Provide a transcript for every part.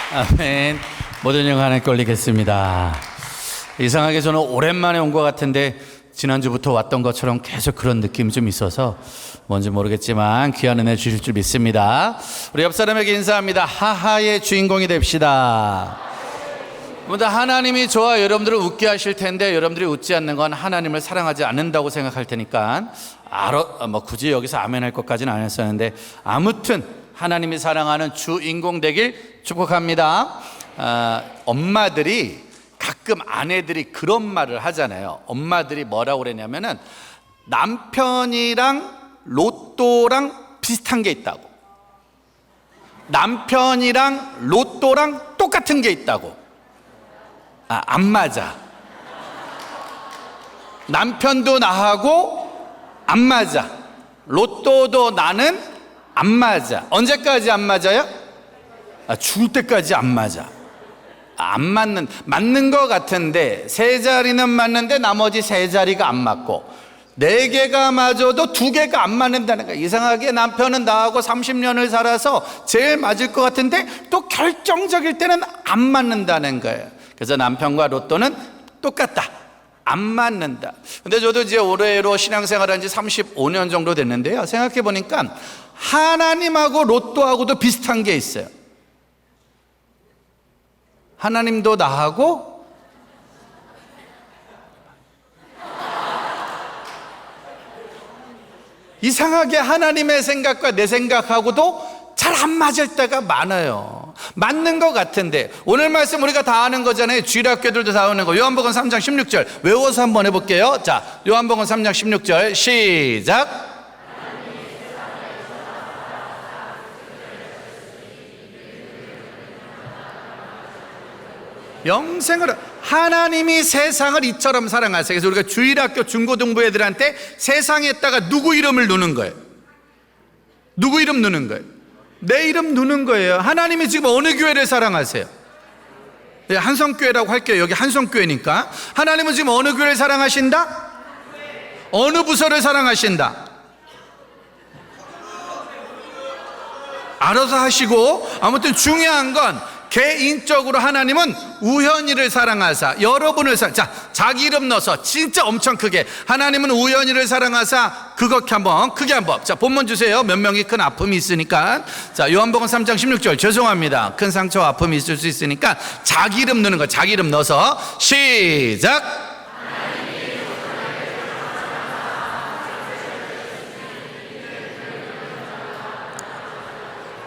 아멘. 모든 영광 하나님께 올리겠습니다. 이상하게 저는 오랜만에 온 것 같은데 지난주부터 왔던 것처럼 계속 그런 느낌이 좀 있어서 뭔지 모르겠지만 귀한 은혜 주실 줄 믿습니다. 우리 옆 사람에게 인사합니다. 하하의 주인공이 됩시다. 먼저 하나님이 저와 여러분들을 웃게 하실 텐데 여러분들이 웃지 않는 건 하나님을 사랑하지 않는다고 생각할 테니까 굳이 여기서 아멘 할 것까지는 안 했었는데 아무튼 하나님이 사랑하는 주인공 되길 축복합니다. 엄마들이 가끔 아내들이 그런 말을 하잖아요. 엄마들이 뭐라고 그러냐면은 남편이랑 로또랑 비슷한 게 있다고, 남편이랑 로또랑 똑같은 게 있다고. 안 맞아. 남편도 나하고 안 맞아. 로또도 나는 안 맞아. 언제까지 안 맞아요? 죽을 때까지 안 맞아. 맞는 것 같은데 세 자리는 맞는데 나머지 세 자리가 안 맞고, 네 개가 맞아도 두 개가 안 맞는다는 거야. 이상하게 남편은 나하고 30년을 살아서 제일 맞을 것 같은데 또 결정적일 때는 안 맞는다는 거예요. 그래서 남편과 로또는 똑같다, 안 맞는다. 근데 저도 이제 올해로 신앙생활 한 지 35년 정도 됐는데요, 생각해 보니까 하나님하고 로또하고도 비슷한 게 있어요. 하나님도 나하고 이상하게 하나님의 생각과 내 생각하고도 잘 안 맞을 때가 많아요. 맞는 것 같은데 오늘 말씀 우리가 다 아는 거잖아요. 주일학교들도 다 아는 거. 요한복음 3장 16절 외워서 한번 해볼게요. 자, 요한복음 3장 16절 시작. 영생을, 하나님이 세상을 이처럼 사랑하세요. 그래서 우리가 주일학교 중고등부 애들한테 세상에다가 누구 이름을 넣는 거예요. 누구 이름 넣는 거예요. 내 이름 넣는 거예요. 하나님이 지금 어느 교회를 사랑하세요? 한성교회라고 할게요. 여기 한성교회니까. 하나님은 지금 어느 교회를 사랑하신다? 어느 부서를 사랑하신다? 알아서 하시고, 아무튼 중요한 건 개인적으로 하나님은 우현이를 사랑하사 여러분을 자, 자기 이름 넣어서 진짜 엄청 크게 하나님은 우현이를 사랑하사 그렇게 한번 크게 한번. 자, 본문 주세요. 몇 명이 큰 아픔이 있으니까. 자, 요한복음 3장 16절 죄송합니다. 큰 상처와 아픔이 있을 수 있으니까 자기 이름 넣는 거, 자기 이름 넣어서 시작.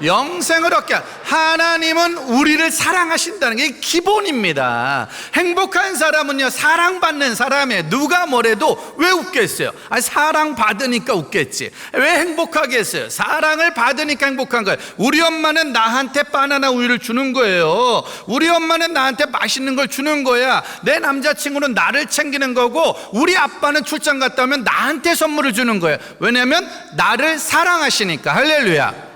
영생을 얻게 하나님은 우리를 사랑하신다는 게 기본입니다. 행복한 사람은요, 사랑받는 사람이에요. 누가 뭐래도 왜 웃겠어요? 사랑받으니까 웃겠지. 왜 행복하게 했어요? 사랑을 받으니까 행복한 거예요. 우리 엄마는 나한테 바나나 우유를 주는 거예요. 우리 엄마는 나한테 맛있는 걸 주는 거야. 내 남자친구는 나를 챙기는 거고, 우리 아빠는 출장 갔다 오면 나한테 선물을 주는 거예요. 왜냐하면 나를 사랑하시니까. 할렐루야.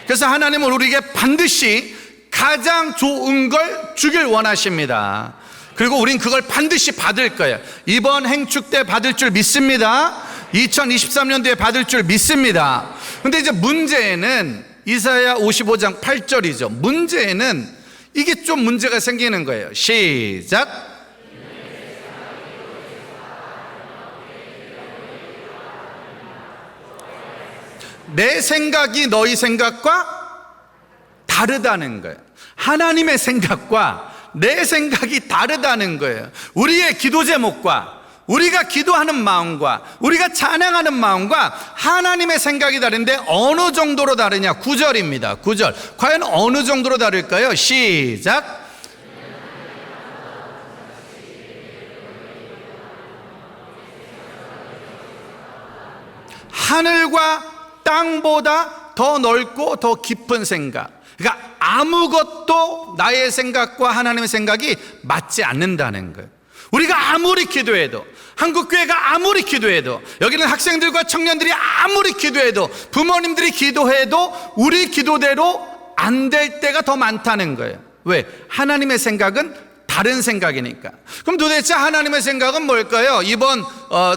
그래서 하나님은 우리에게 반드시 가장 좋은 걸 주길 원하십니다. 그리고 우린 그걸 반드시 받을 거예요. 이번 행축 때 받을 줄 믿습니다. 2023년도에 받을 줄 믿습니다. 근데 이제 문제는 이사야 55장 8절이죠. 문제는 이게 좀 문제가 생기는 거예요. 시작. 내 생각이 너희 생각과 다르다는 거예요. 하나님의 생각과 내 생각이 다르다는 거예요. 우리의 기도 제목과 우리가 기도하는 마음과 우리가 찬양하는 마음과 하나님의 생각이 다른데 어느 정도로 다르냐? 9절입니다. 9절. 과연 어느 정도로 다를까요? 시작. 하늘과 땅보다 더 넓고 더 깊은 생각. 그러니까 아무것도 나의 생각과 하나님의 생각이 맞지 않는다는 거예요. 우리가 아무리 기도해도, 한국교회가 아무리 기도해도, 여기는 학생들과 청년들이 아무리 기도해도, 부모님들이 기도해도 우리 기도대로 안 될 때가 더 많다는 거예요. 왜? 하나님의 생각은 다른 생각이니까. 그럼 도대체 하나님의 생각은 뭘까요? 이번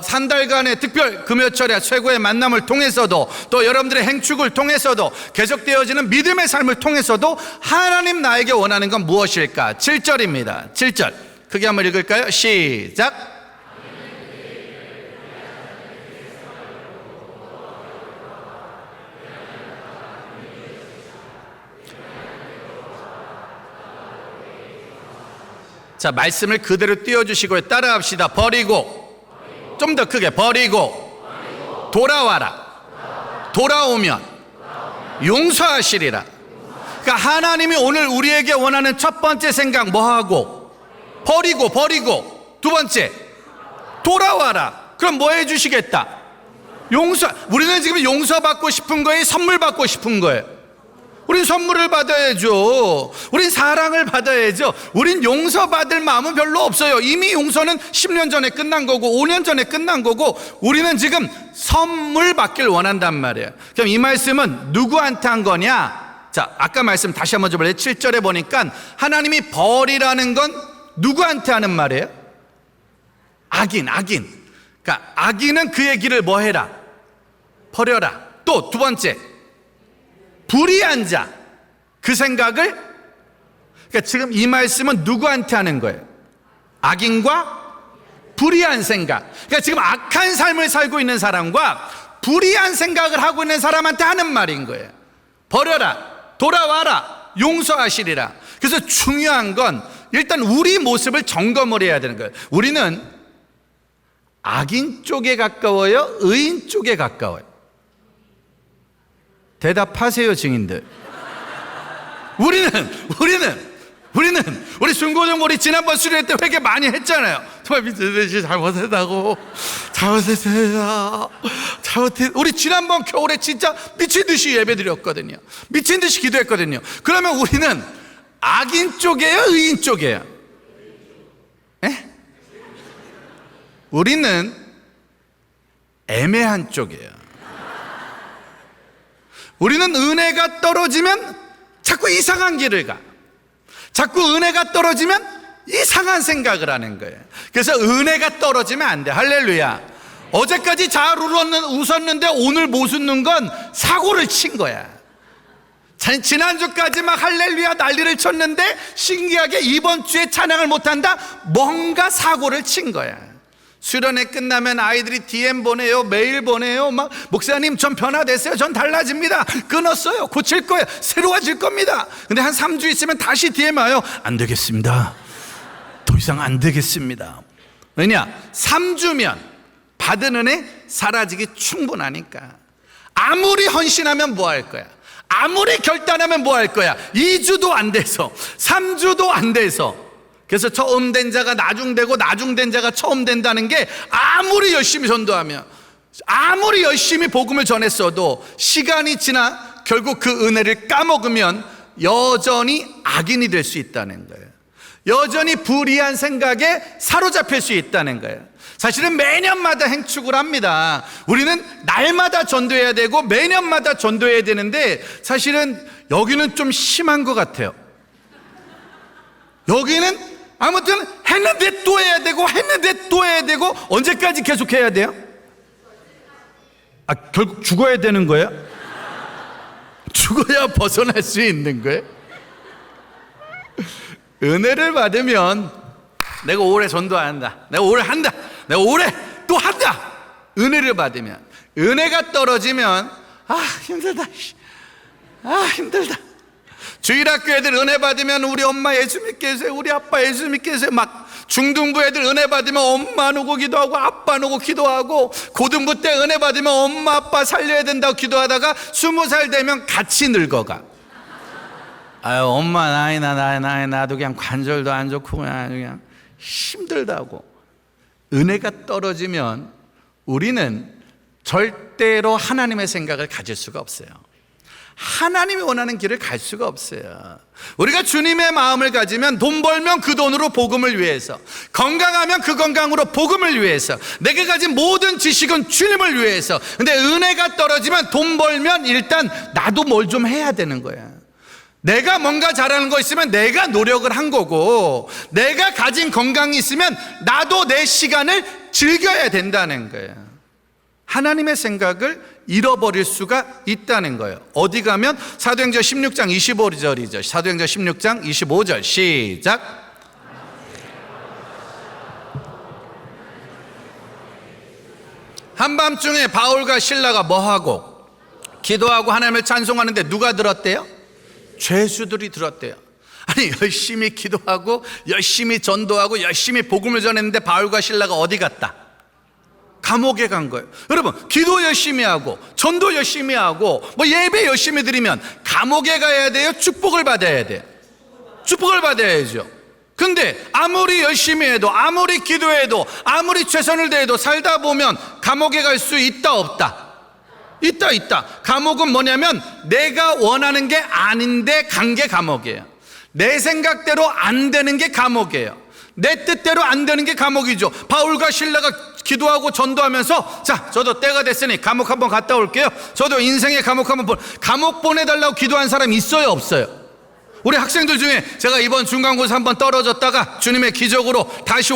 한 달간의 특별 금요철야 최고의 만남을 통해서도, 또 여러분들의 행축을 통해서도, 계속되어지는 믿음의 삶을 통해서도 하나님 나에게 원하는 건 무엇일까? 7절입니다. 7절 크게 한번 읽을까요? 시작. 자, 말씀을 그대로 띄워주시고 따라합시다. 버리고, 좀 더 크게, 버리고, 돌아와라, 돌아오면 용서하시리라. 그러니까 하나님이 오늘 우리에게 원하는 첫 번째 생각 뭐하고? 버리고, 두 번째 돌아와라. 그럼 뭐 해주시겠다? 용서. 우리는 지금 용서받고 싶은 거예요? 선물 받고 싶은 거예요? 우린 선물을 받아야죠. 우린 사랑을 받아야죠. 우린 용서받을 마음은 별로 없어요. 이미 용서는 10년 전에 끝난 거고 5년 전에 끝난 거고, 우리는 지금 선물 받길 원한단 말이에요. 그럼 이 말씀은 누구한테 한 거냐? 자, 아까 말씀 다시 한번 좀 볼래요? 7절에 보니까 하나님이 벌이라는 건 누구한테 하는 말이에요? 악인. 그러니까 악인은 그의 길을 뭐 해라? 버려라. 또 두 번째, 불의한 자, 그 생각을, 그러니까 지금 이 말씀은 누구한테 하는 거예요? 악인과 불의한 생각. 그러니까 지금 악한 삶을 살고 있는 사람과 불의한 생각을 하고 있는 사람한테 하는 말인 거예요. 버려라, 돌아와라, 용서하시리라. 그래서 중요한 건 일단 우리 모습을 점검을 해야 되는 거예요. 우리는 악인 쪽에 가까워요? 의인 쪽에 가까워요? 대답하세요, 증인들. 우리 중고등 우리 지난번 수련회 때 회개 많이 했잖아요. 정말 미친 잘못했다고, 잘못했어요. 우리 지난번 겨울에 진짜 미친 듯이 예배드렸거든요. 미친 듯이 기도했거든요. 그러면 우리는 악인 쪽이에요, 의인 쪽이에요? 에? 우리는 애매한 쪽이에요. 우리는 은혜가 떨어지면 자꾸 이상한 길을 가. 자꾸 은혜가 떨어지면 이상한 생각을 하는 거예요. 그래서 은혜가 떨어지면 안 돼. 할렐루야. 어제까지 잘 웃었는데 오늘 못 웃는 건 사고를 친 거야. 지난주까지 막 할렐루야 난리를 쳤는데 신기하게 이번 주에 찬양을 못한다? 뭔가 사고를 친 거야. 수련회 끝나면 아이들이 DM 보내요, 메일 보내요. 막 목사님 전 변화됐어요, 전 달라집니다, 끊었어요, 고칠 거예요, 새로워질 겁니다. 근데 한 3주 있으면 다시 DM 와요. 안 되겠습니다, 더 이상 안 되겠습니다. 왜냐? 3주면 받은 은혜 사라지기 충분하니까. 아무리 헌신하면 뭐 할 거야? 아무리 결단하면 뭐 할 거야? 2주도 안 돼서, 3주도 안 돼서. 그래서 처음 된 자가 나중되고 나중된 자가 처음 된다는 게, 아무리 열심히 전도하며 아무리 열심히 복음을 전했어도 시간이 지나 결국 그 은혜를 까먹으면 여전히 악인이 될 수 있다는 거예요. 여전히 불의한 생각에 사로잡힐 수 있다는 거예요. 사실은 매년마다 행축을 합니다. 우리는 날마다 전도해야 되고 매년마다 전도해야 되는데, 사실은 여기는 좀 심한 것 같아요. 여기는 아무튼 했는데 또 해야 되고 했는데 또 해야 되고. 언제까지 계속 해야 돼요? 결국 죽어야 되는 거예요? 죽어야 벗어날 수 있는 거예요? 은혜를 받으면 내가 올해 전도 안 한다, 내가 올해 한다, 내가 올해 또 한다. 은혜를 받으면. 은혜가 떨어지면 힘들다, 힘들다. 주일학교 애들 은혜 받으면 우리 엄마 예수 믿게 해주세요, 우리 아빠 예수 믿게 해주세요. 막 중등부 애들 은혜 받으면 엄마 누구 기도하고 아빠 누구 기도하고, 고등부 때 은혜 받으면 엄마 아빠 살려야 된다고 기도하다가 20살 되면 같이 늙어가. 엄마 나이 나도 그냥 관절도 안 좋고 그냥 힘들다고. 은혜가 떨어지면 우리는 절대로 하나님의 생각을 가질 수가 없어요. 하나님이 원하는 길을 갈 수가 없어요. 우리가 주님의 마음을 가지면 돈 벌면 그 돈으로 복음을 위해서, 건강하면 그 건강으로 복음을 위해서, 내가 가진 모든 지식은 주님을 위해서. 근데 은혜가 떨어지면 돈 벌면 일단 나도 뭘 좀 해야 되는 거야. 내가 뭔가 잘하는 거 있으면 내가 노력을 한 거고, 내가 가진 건강이 있으면 나도 내 시간을 즐겨야 된다는 거예요. 하나님의 생각을 잃어버릴 수가 있다는 거예요. 어디 가면 사도행전 16장 25절이죠. 사도행전 16장 25절 시작. 한밤중에 바울과 실라가 뭐하고? 기도하고 하나님을 찬송하는데 누가 들었대요? 죄수들이 들었대요. 아니, 열심히 기도하고 열심히 전도하고 열심히 복음을 전했는데 바울과 실라가 어디 갔다? 감옥에 간 거예요. 여러분, 기도 열심히 하고 전도 열심히 하고 뭐 예배 열심히 드리면 감옥에 가야 돼요? 축복을 받아야 돼요? 축복을 받아야죠. 근데 아무리 열심히 해도, 아무리 기도해도, 아무리 최선을 다해도 살다 보면 감옥에 갈 수 있다 없다? 있다. 감옥은 뭐냐면 내가 원하는 게 아닌데 간 게 감옥이에요. 내 생각대로 안 되는 게 감옥이에요. 내 뜻대로 안 되는 게 감옥이죠. 바울과 실라가 기도하고 전도하면서, 자, 저도 때가 됐으니 감옥 한번 갔다 올게요. 저도 인생의 감옥 한번 감옥 보내달라고 기도한 사람 있어요 없어요? 우리 학생들 중에 제가 이번 중간고사 한번 떨어졌다가 주님의 기적으로 다시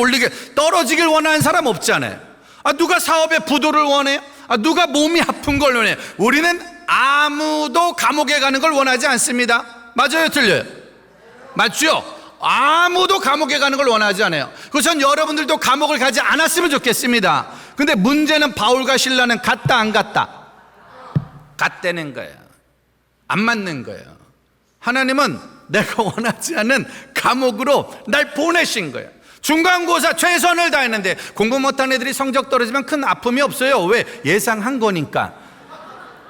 떨어지길 원하는 사람 없잖아요. 누가 사업에 부도를 원해요? 누가 몸이 아픈 걸 원해요? 우리는 아무도 감옥에 가는 걸 원하지 않습니다. 맞아요, 틀려요? 맞죠? 아무도 감옥에 가는 걸 원하지 않아요. 그래서 전 여러분들도 감옥을 가지 않았으면 좋겠습니다. 근데 문제는 바울과 실라는 갔다 안 갔다? 갔다는 거예요. 안 맞는 거예요. 하나님은 내가 원하지 않는 감옥으로 날 보내신 거예요. 중간고사 최선을 다했는데 공부 못한 애들이 성적 떨어지면 큰 아픔이 없어요. 왜? 예상한 거니까.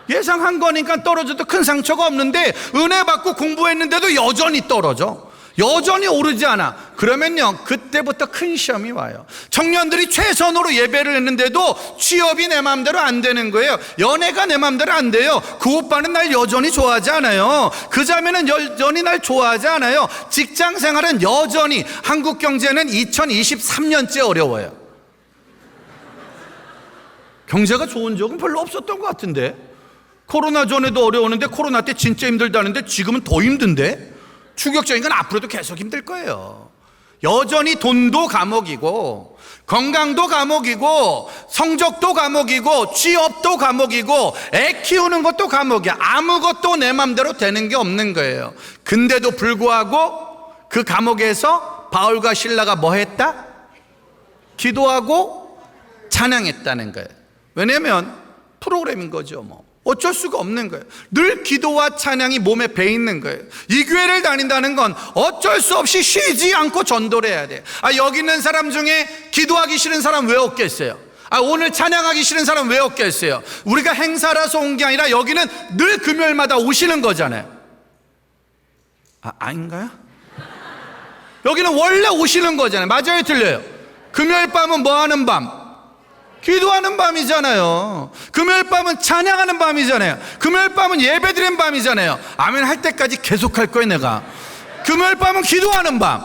예상한 거니까 떨어져도 큰 상처가 없는데, 은혜 받고 공부했는데도 여전히 떨어져. 여전히 오르지 않아. 그러면요, 그때부터 큰 시험이 와요. 청년들이 최선으로 예배를 했는데도 취업이 내 마음대로 안 되는 거예요. 연애가 내 마음대로 안 돼요. 그 오빠는 날 여전히 좋아하지 않아요. 그 자매는 여전히 날 좋아하지 않아요. 직장 생활은 여전히, 한국 경제는 2023년째 어려워요. 경제가 좋은 적은 별로 없었던 것 같은데. 코로나 전에도 어려웠는데 코로나 때 진짜 힘들다는데 지금은 더 힘든데? 충격적인 건 앞으로도 계속 힘들 거예요. 여전히 돈도 감옥이고, 건강도 감옥이고, 성적도 감옥이고, 취업도 감옥이고, 애 키우는 것도 감옥이야. 아무것도 내 맘대로 되는 게 없는 거예요. 근데도 불구하고 그 감옥에서 바울과 실라가 뭐 했다? 기도하고 찬양했다는 거예요. 왜냐면 프로그램인 거죠. 뭐 어쩔 수가 없는 거예요. 늘 기도와 찬양이 몸에 배 있는 거예요. 이 교회를 다닌다는 건 어쩔 수 없이 쉬지 않고 전도를 해야 돼요. 여기 있는 사람 중에 기도하기 싫은 사람 왜 없겠어요? 오늘 찬양하기 싫은 사람 왜 없겠어요? 우리가 행사라서 온 게 아니라 여기는 늘 금요일마다 오시는 거잖아요. 아닌가요? 여기는 원래 오시는 거잖아요. 맞아요, 틀려요? 금요일 밤은 뭐 하는 밤? 기도하는 밤이잖아요. 금요일 밤은 찬양하는 밤이잖아요. 금요일 밤은 예배드리는 밤이잖아요. 아멘 할 때까지 계속 할 거예요, 내가. 금요일 밤은 기도하는 밤,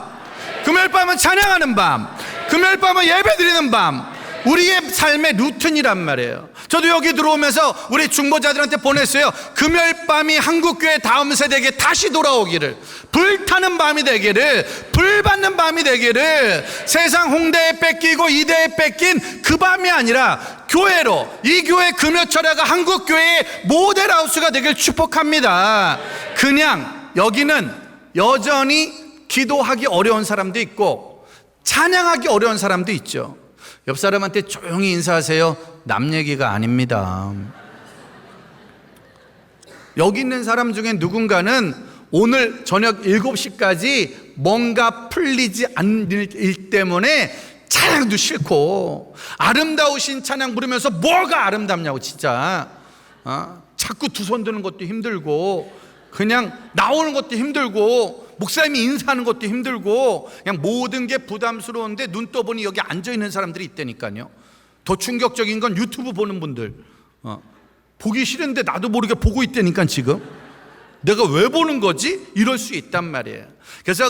금요일 밤은 찬양하는 밤, 금요일 밤은 예배드리는 밤. 우리의 삶의 루틴이란 말이에요. 저도 여기 들어오면서 우리 중보자들한테 보냈어요. 금요일 밤이 한국교회 다음 세대에게 다시 돌아오기를, 불타는 밤이 되기를, 불받는 밤이 되기를, 세상 홍대에 뺏기고 이대에 뺏긴 그 밤이 아니라 교회로, 이 교회 금요철야가 한국교회의 모델하우스가 되길 축복합니다. 그냥 여기는 여전히 기도하기 어려운 사람도 있고 찬양하기 어려운 사람도 있죠. 옆 사람한테 조용히 인사하세요. 남 얘기가 아닙니다. 여기 있는 사람 중에 누군가는 오늘 저녁 7시까지 뭔가 풀리지 않는 일 때문에 찬양도 싫고, 아름다우신 찬양 부르면서 뭐가 아름답냐고 진짜. 자꾸 두 손 드는 것도 힘들고, 그냥 나오는 것도 힘들고, 목사님이 인사하는 것도 힘들고, 그냥 모든 게 부담스러운데 눈 떠보니 여기 앉아있는 사람들이 있다니까요. 더 충격적인 건 유튜브 보는 분들, 보기 싫은데 나도 모르게 보고 있다니까. 지금 내가 왜 보는 거지? 이럴 수 있단 말이에요. 그래서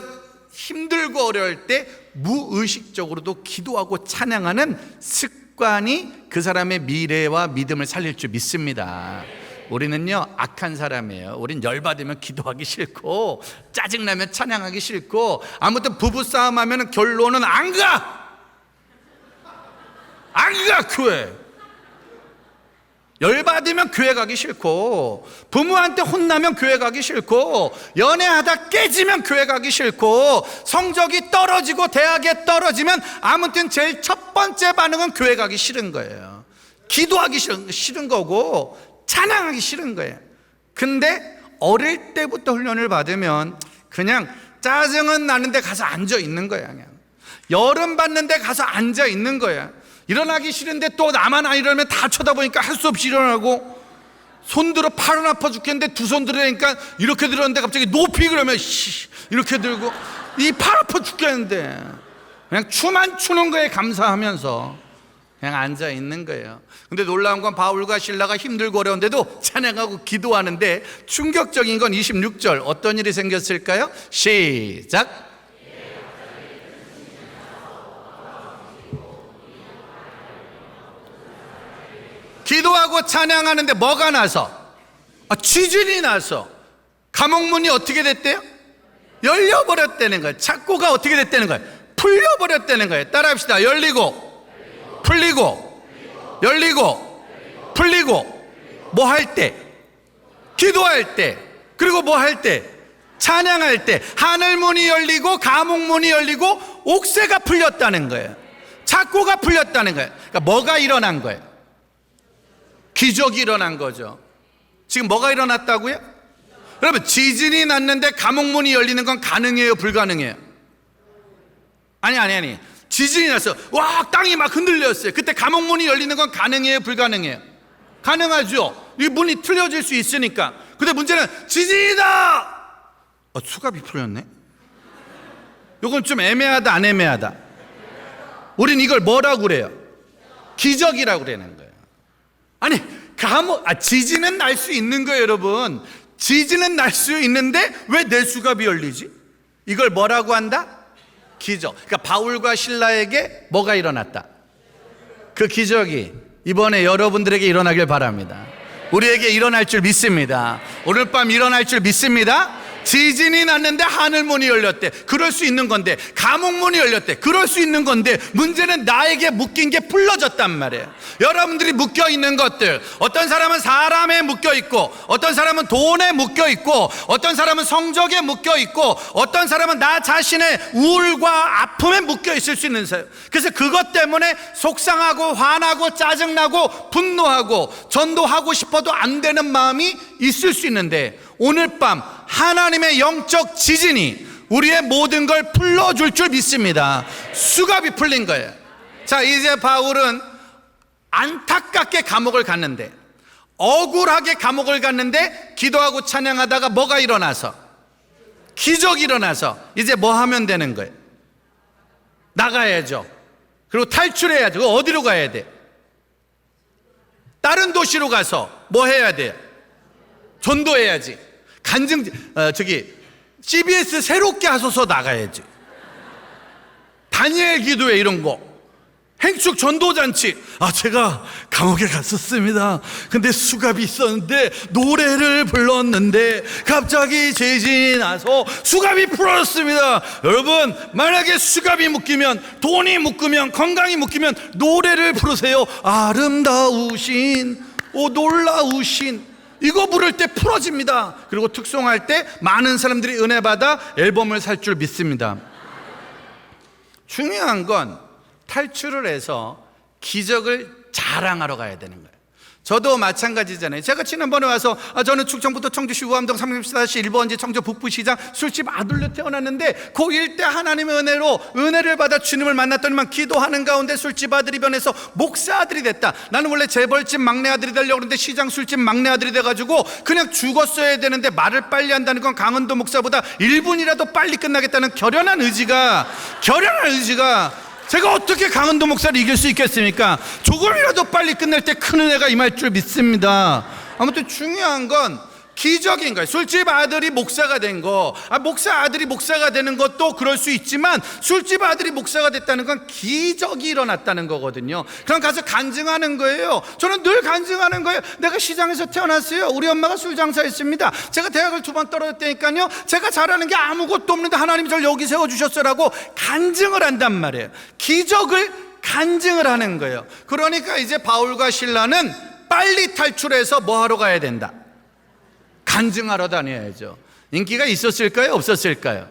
힘들고 어려울 때 무의식적으로도 기도하고 찬양하는 습관이 그 사람의 미래와 믿음을 살릴 줄 믿습니다. 우리는요 악한 사람이에요. 우린 열받으면 기도하기 싫고 짜증나면 찬양하기 싫고 아무튼 부부싸움 하면 결론은 안 가 교회. 열받으면 교회 가기 싫고 부모한테 혼나면 교회 가기 싫고 연애하다 깨지면 교회 가기 싫고 성적이 떨어지고 대학에 떨어지면 아무튼 제일 첫 번째 반응은 교회 가기 싫은 거예요. 기도하기 싫은 거고 찬양하기 싫은 거예요. 근데 어릴 때부터 훈련을 받으면 그냥 짜증은 나는데 가서 앉아 있는 거야. 그냥 열은 받는데 가서 앉아 있는 거야. 일어나기 싫은데 또 나만 안 일어나면 다 쳐다보니까 할 수 없이 일어나고 손 들어 팔은 아파 죽겠는데 두 손 들으니까 이렇게 들었는데 갑자기 높이 그러면 이렇게 들고 이 팔 아파 죽겠는데 그냥 춤만 추는 거에 감사하면서 그냥 앉아 있는 거예요. 근데 놀라운 건 바울과 실라가 힘들고 어려운데도 찬양하고 기도하는데 충격적인 건 26절 어떤 일이 생겼을까요? 시작. 기도하고 찬양하는데 뭐가 나서? 지진이 나서 감옥문이 어떻게 됐대요? 열려버렸다는 거예요. 착고가 어떻게 됐다는 거예요? 풀려버렸다는 거예요. 따라합시다. 열리고 풀리고 열리고 풀리고. 뭐 할 때? 기도할 때. 그리고 뭐 할 때? 찬양할 때. 하늘문이 열리고 감옥문이 열리고 옥새가 풀렸다는 거예요. 착고가 풀렸다는 거예요. 그러니까 뭐가 일어난 거예요? 기적이 일어난 거죠. 지금 뭐가 일어났다고요? 여러분 지진이 났는데 감옥문이 열리는 건 가능해요? 불가능해요? 아니 지진이 났어. 와 땅이 막 흔들렸어요. 그때 감옥문이 열리는 건 가능해요? 불가능해요? 가능하죠. 이 문이 틀려질 수 있으니까. 근데 문제는 지진이다. 수갑이 풀렸네. 이건 좀 애매하다 안 애매하다? 우린 이걸 뭐라고 그래요? 기적이라고 그러는 거예요. 아니 지진은 날 수 있는 거예요. 여러분 지진은 날 수 있는데 왜 내 수갑이 열리지? 이걸 뭐라고 한다? 기적. 그러니까 바울과 실라에게 뭐가 일어났다? 그 기적이 이번에 여러분들에게 일어나길 바랍니다. 우리에게 일어날 줄 믿습니다. 오늘 밤 일어날 줄 믿습니다. 지진이 났는데 하늘문이 열렸대. 그럴 수 있는 건데. 감옥문이 열렸대. 그럴 수 있는 건데 문제는 나에게 묶인 게 풀러졌단 말이에요. 여러분들이 묶여있는 것들, 어떤 사람은 사람에 묶여있고 어떤 사람은 돈에 묶여있고 어떤 사람은 성적에 묶여있고 어떤 사람은 나 자신의 우울과 아픔에 묶여있을 수 있는 사람. 그래서 그것 때문에 속상하고 화나고 짜증나고 분노하고 전도하고 싶어도 안 되는 마음이 있을 수 있는데 오늘 밤 하나님의 영적 지진이 우리의 모든 걸 풀어줄 줄 믿습니다. 수갑이 풀린 거예요. 자, 이제 바울은 안타깝게 감옥을 갔는데, 억울하게 감옥을 갔는데 기도하고 찬양하다가 뭐가 일어나서? 기적이 일어나서 이제 뭐 하면 되는 거예요? 나가야죠. 그리고 탈출해야죠. 어디로 가야 돼? 다른 도시로 가서 뭐 해야 돼요? 전도해야지. CBS 새롭게 하소서 나가야지. 다니엘 기도회 이런 거, 행축 전도잔치. 제가 감옥에 갔었습니다. 근데 수갑이 있었는데 노래를 불렀는데 갑자기 지진이 나서 수갑이 풀어졌습니다. 여러분 만약에 수갑이 묶이면, 돈이 묶이면, 건강이 묶이면 노래를 부르세요. 아름다우신 놀라우신, 이거 부를 때 풀어집니다. 그리고 특송할 때 많은 사람들이 은혜 받아 앨범을 살 줄 믿습니다. 중요한 건 탈출을 해서 기적을 자랑하러 가야 되는 거예요. 저도 마찬가지잖아요. 제가 지난번에 와서 저는 충청부터 청주시 우암동 34-1번지 청주 북부시장 술집 아들로 태어났는데 고1 때 하나님의 은혜를 받아 주님을 만났더니만 기도하는 가운데 술집 아들이 변해서 목사 아들이 됐다. 나는 원래 재벌집 막내 아들이 되려고 그러는데 시장 술집 막내 아들이 돼가지고 그냥 죽었어야 되는데 말을 빨리 한다는 건 강원도 목사보다 1분이라도 빨리 끝나겠다는 결연한 의지가 제가 어떻게 강원도 목사를 이길 수 있겠습니까? 조금이라도 빨리 끝낼 때 큰 은혜가 임할 줄 믿습니다. 아무튼 중요한 건 기적인 거예요. 술집 아들이 목사가 된 거, 목사 아들이 목사가 되는 것도 그럴 수 있지만 술집 아들이 목사가 됐다는 건 기적이 일어났다는 거거든요. 그럼 가서 간증하는 거예요. 저는 늘 간증하는 거예요. 내가 시장에서 태어났어요. 우리 엄마가 술 장사했습니다. 제가 대학을 2번 떨어졌다니까요. 제가 잘하는 게 아무것도 없는데 하나님이 저를 여기 세워주셨어라고 간증을 한단 말이에요. 기적을 간증을 하는 거예요. 그러니까 이제 바울과 실라는 빨리 탈출해서 뭐 하러 가야 된다? 간증하러 다녀야죠. 인기가 있었을까요? 없었을까요?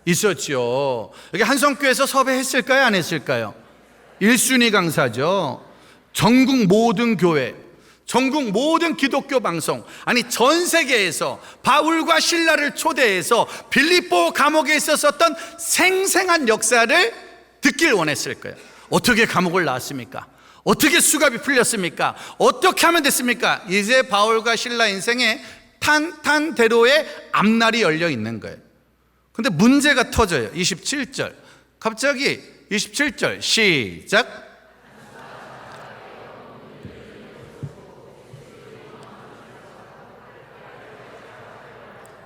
있었죠. 여기 한성교회에서 섭외했을까요? 안 했을까요? 1순위 강사죠. 전국 모든 교회, 전국 모든 기독교 방송, 아니 전 세계에서 바울과 실라를 초대해서 빌립보 감옥에 있었던 생생한 역사를 듣길 원했을 거예요. 어떻게 감옥을 나왔습니까? 어떻게 수갑이 풀렸습니까? 어떻게 하면 됐습니까? 이제 바울과 실라 인생에 탄탄대로의 앞날이 열려 있는 거예요. 근데 문제가 터져요. 27절. 갑자기 27절 시작.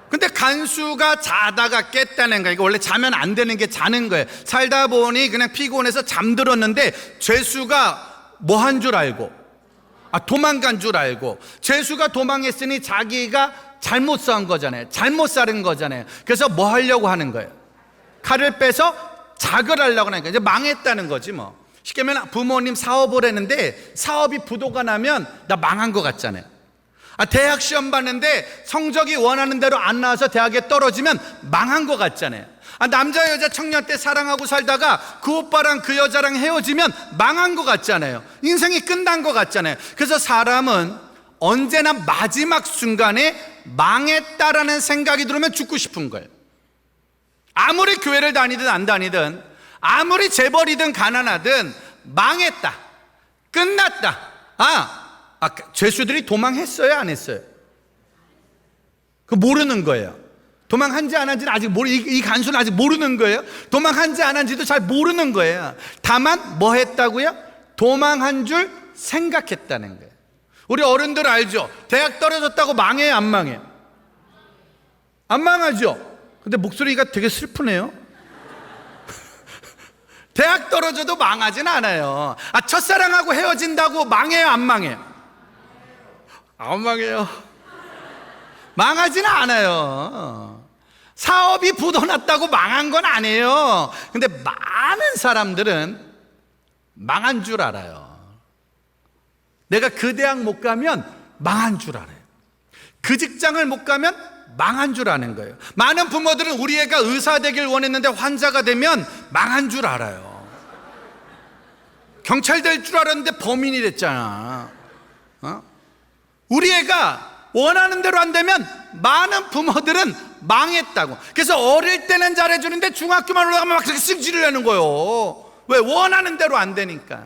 근데 간수가 자다가 깼다는 거예요. 원래 자면 안 되는 게 자는 거예요. 살다 보니 그냥 피곤해서 잠들었는데 죄수가 뭐 한 줄 알고, 도망간 줄 알고, 죄수가 도망했으니 자기가 잘못 산 거잖아요. 잘못 살은 거잖아요. 그래서 뭐 하려고 하는 거예요? 칼을 빼서 자결하려고 하니까 이제 망했다는 거지 뭐. 쉽게 말하면 부모님 사업을 했는데 사업이 부도가 나면 나 망한 거 같잖아요. 대학 시험 봤는데 성적이 원하는 대로 안 나와서 대학에 떨어지면 망한 거 같잖아요. 남자 여자 청년 때 사랑하고 살다가 그 오빠랑 그 여자랑 헤어지면 망한 거 같잖아요. 인생이 끝난 거 같잖아요. 그래서 사람은 언제나 마지막 순간에 망했다라는 생각이 들으면 죽고 싶은 거예요. 아무리 교회를 다니든 안 다니든, 아무리 재벌이든 가난하든 망했다, 끝났다. 죄수들이 도망했어요, 안 했어요? 그 모르는 거예요. 도망한지 안 한지는 아직 이 간수는 아직 모르는 거예요. 도망한지 안 한지도 잘 모르는 거예요. 다만 뭐 했다고요? 도망한 줄 생각했다는 거예요. 우리 어른들 알죠? 대학 떨어졌다고 망해요, 안 망해요? 안 망하죠? 근데 목소리가 되게 슬프네요. 대학 떨어져도 망하진 않아요. 첫사랑하고 헤어진다고 망해요, 안 망해요? 안 망해요. 망하지는 않아요. 사업이 부도났다고 망한 건 아니에요. 근데 많은 사람들은 망한 줄 알아요. 내가 그 대학 못 가면 망한 줄 알아요. 그 직장을 못 가면 망한 줄 아는 거예요. 많은 부모들은 우리 애가 의사 되길 원했는데 환자가 되면 망한 줄 알아요. 경찰 될 줄 알았는데 범인이 됐잖아. 우리 애가 원하는 대로 안 되면 많은 부모들은 망했다고. 그래서 어릴 때는 잘해주는데 중학교만 올라가면 막 그렇게 승질을 내는 거예요. 왜? 원하는 대로 안 되니까.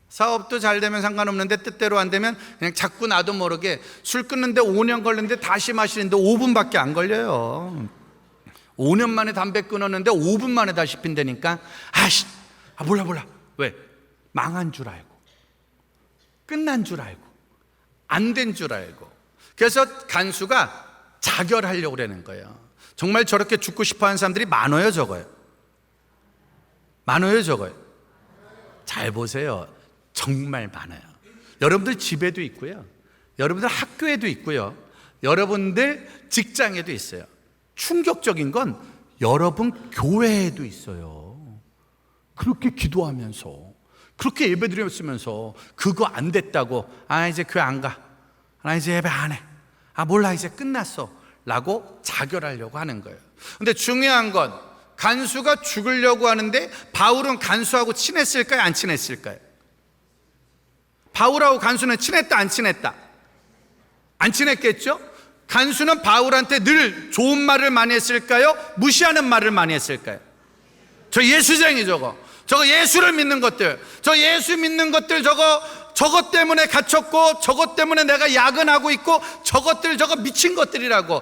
사업도 잘 되면 상관없는데 뜻대로 안 되면 그냥 자꾸 나도 모르게 술 끊는데 5년 걸리는데 다시 마시는데 5분밖에 안 걸려요. 5년 만에 담배 끊었는데 5분 만에 다시 핀다니까. 몰라. 왜? 망한 줄 알고, 끝난 줄 알고, 안 된 줄 알고. 그래서 간수가 자결하려고 그러는 거예요. 정말 저렇게 죽고 싶어 하는 사람들이 많아요, 적어요? 많아요, 적어요? 잘 보세요. 정말 많아요. 여러분들 집에도 있고요, 여러분들 학교에도 있고요, 여러분들 직장에도 있어요. 충격적인 건 여러분 교회에도 있어요. 그렇게 기도하면서, 그렇게 예배드렸으면서 그거 안 됐다고 이제 교회 안 가, 이제 예배 안 해, 몰라 이제 끝났어 라고 자결하려고 하는 거예요. 근데 중요한 건 간수가 죽으려고 하는데 바울은 간수하고 친했을까요, 안 친했을까요? 바울하고 간수는 친했다, 안 친했다? 안 친했겠죠? 간수는 바울한테 늘 좋은 말을 많이 했을까요, 무시하는 말을 많이 했을까요? 저 예수쟁이 저거 예수를 믿는 것들, 저 예수 믿는 것들, 저것 때문에 갇혔고, 저것 때문에 내가 야근하고 있고, 저것들 저거 미친 것들이라고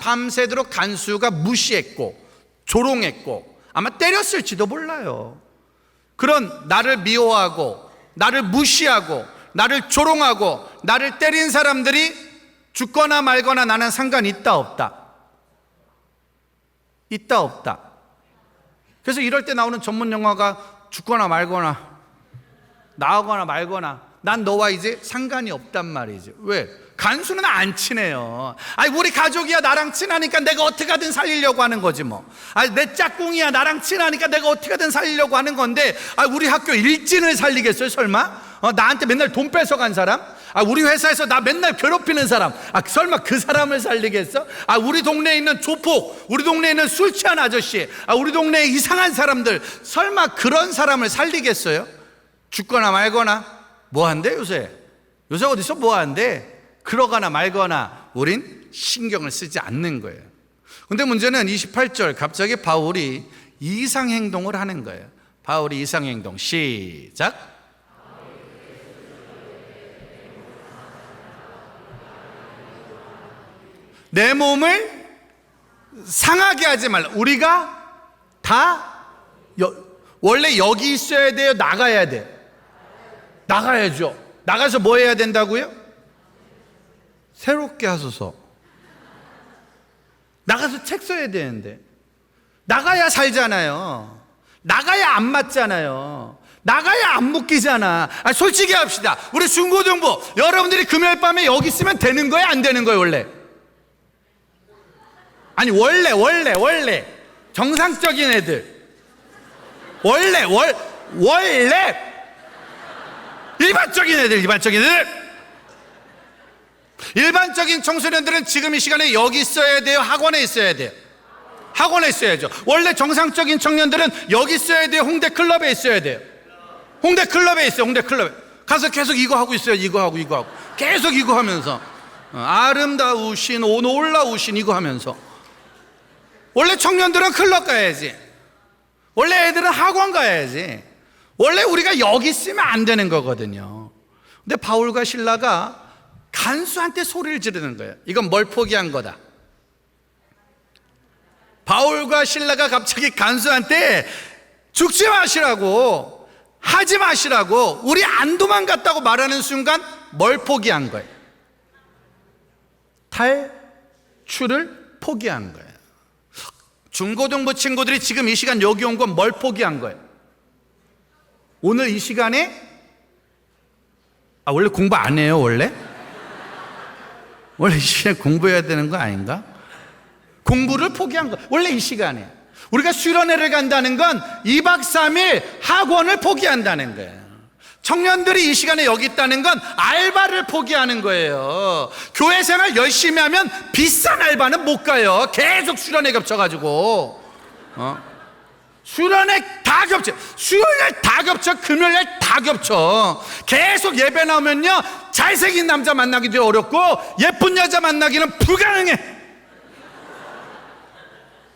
밤새도록 간수가 무시했고 조롱했고 아마 때렸을지도 몰라요. 그런 나를 미워하고 나를 무시하고 나를 조롱하고 나를 때린 사람들이 죽거나 말거나 나는 상관이 있다 없다? 있다 없다? 그래서 이럴 때 나오는 전문 용어가 죽거나 말거나, 나오거나 말거나, 난 너와 이제 상관이 없단 말이죠. 왜? 간수는 안 친해요. 아니, 우리 가족이야 나랑 친하니까 내가 어떻게든 살리려고 하는 거지 뭐. 아니, 내 짝꿍이야 나랑 친하니까 내가 어떻게든 살리려고 하는 건데, 우리 학교 일진을 살리겠어요 설마? 나한테 맨날 돈 뺏어간 사람? 우리 회사에서 나 맨날 괴롭히는 사람, 설마 그 사람을 살리겠어? 우리 동네에 있는 조폭, 우리 동네에 있는 술 취한 아저씨, 우리 동네에 이상한 사람들, 설마 그런 사람을 살리겠어요? 죽거나 말거나 뭐 한대 요새? 요새 어디서 뭐 한대? 그러거나 말거나 우린 신경을 쓰지 않는 거예요. 근데 문제는 28절 갑자기 바울이 이상행동을 하는 거예요. 바울이 이상행동, 시작. 내 몸을 상하게 하지 말라. 우리가 다 원래 여기 있어야 돼요? 나가야 돼? 나가야죠. 나가서 뭐 해야 된다고요? 새롭게 하소서. 나가서 책 써야 되는데, 나가야 살잖아요. 나가야 안 맞잖아요. 나가야 안 묶이잖아. 솔직히 합시다. 우리 중고등부 여러분들이 금요일 밤에 여기 있으면 되는 거예요? 안 되는 거예요? 원래? 아니 원래 정상적인 애들, 원래 일반적인 애들, 일반적인 청소년들은 지금 이 시간에 여기 있어야 돼요? 학원에 있어야 돼요? 학원에 있어야죠. 원래 정상적인 청년들은 여기 있어야 돼요? 홍대 클럽에 있어야 돼요? 홍대 클럽에 있어요. 홍대 클럽에 가서 계속 이거 하고 있어요. 이거 하고 계속 이거 하면서 아름다우신 놀라우신 이거 하면서. 원래 청년들은 클럽 가야지. 원래 애들은 학원 가야지. 원래 우리가 여기 있으면 안 되는 거거든요. 근데 바울과 실라가 간수한테 소리를 지르는 거예요. 이건 뭘 포기한 거다? 바울과 실라가 갑자기 간수한테 죽지 마시라고, 하지 마시라고, 우리 안 도망갔다고 말하는 순간 뭘 포기한 거예요? 탈출을 포기한 거예요. 중고등부 친구들이 지금 이 시간 여기 온 건 뭘 포기한 거예요? 오늘 이 시간에 원래 공부 안 해요? 원래 이 시간에 공부해야 되는 거 아닌가? 공부를 포기한 거. 원래 이 시간에 우리가 수련회를 간다는 건 2박 3일 학원을 포기한다는 거예요. 청년들이 이 시간에 여기 있다는 건 알바를 포기하는 거예요. 교회 생활 열심히 하면 비싼 알바는 못 가요. 계속 수련회 겹쳐가지고 수련회 다 겹쳐. 수요일날 다 겹쳐. 금요일날 다 겹쳐. 계속 예배 나오면요, 잘생긴 남자 만나기도 어렵고 예쁜 여자 만나기는 불가능해.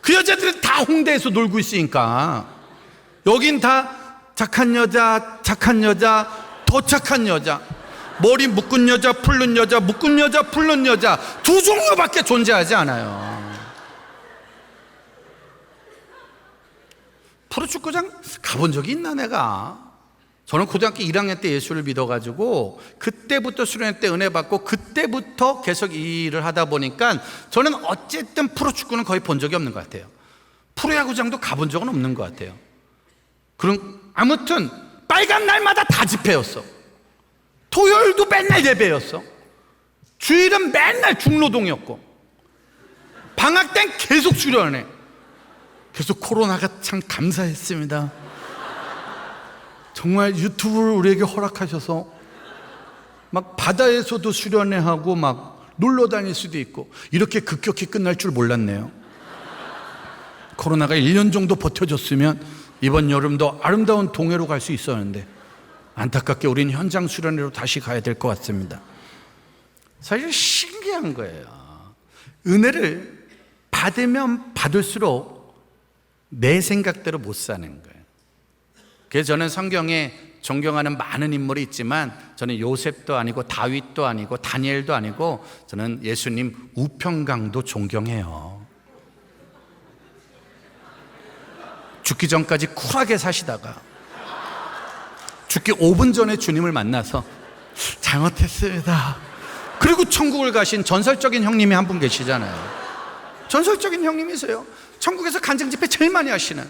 그 여자들은 다 홍대에서 놀고 있으니까. 여긴 다 착한 여자, 더 착한 여자, 머리 묶은 여자, 풀른 여자, 묶은 여자, 풀른 여자, 두 종류밖에 존재하지 않아요. 프로축구장 가본 적이 있나 내가? 저는 고등학교 1학년 때 예수를 믿어가지고 그때부터 수련회 때 은혜 받고 그때부터 계속 이 일을 하다 보니까 저는 어쨌든 프로축구는 거의 본 적이 없는 것 같아요. 프로야구장도 가본 적은 없는 것 같아요. 그럼 아무튼 빨간 날마다 다 집회였어. 토요일도 맨날 예배였어. 주일은 맨날 중노동이었고, 방학 땐 계속 수련회. 그래서 코로나가 참 감사했습니다. 정말 유튜브를 우리에게 허락하셔서 막 바다에서도 수련회하고 막 놀러 다닐 수도 있고, 이렇게 급격히 끝날 줄 몰랐네요. 코로나가 1년 정도 버텨줬으면 이번 여름도 아름다운 동해로 갈 수 있었는데, 안타깝게 우린 현장 수련회로 다시 가야 될 것 같습니다. 사실 신기한 거예요. 은혜를 받으면 받을수록 내 생각대로 못 사는 거예요. 그래서 저는 성경에 존경하는 많은 인물이 있지만, 저는 요셉도 아니고 다윗도 아니고 다니엘도 아니고, 저는 예수님 우평강도 존경해요. 죽기 전까지 쿨하게 사시다가 죽기 5분 전에 주님을 만나서 잘못했습니다, 그리고 천국을 가신 전설적인 형님이 한 분 계시잖아요. 전설적인 형님이세요. 천국에서 간증 집회 제일 많이 하시는,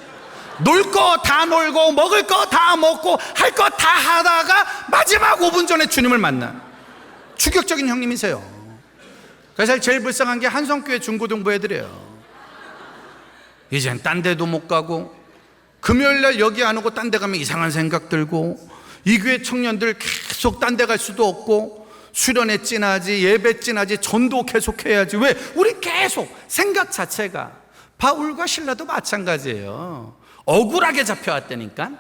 놀 거 다 놀고 먹을 거 다 먹고 할 거 다 하다가 마지막 5분 전에 주님을 만난 충격적인 형님이세요. 그래서 제일 불쌍한 게 한성교회 중고등부 애들이에요. 이젠 딴 데도 못 가고, 금요일날 여기 안 오고 딴 데 가면 이상한 생각 들고, 이 교회 청년들 계속 딴 데 갈 수도 없고, 수련회 찐하지, 예배 찐하지, 전도 계속 해야지. 왜? 우리 계속 생각 자체가, 바울과 신라도 마찬가지예요. 억울하게 잡혀왔다니까,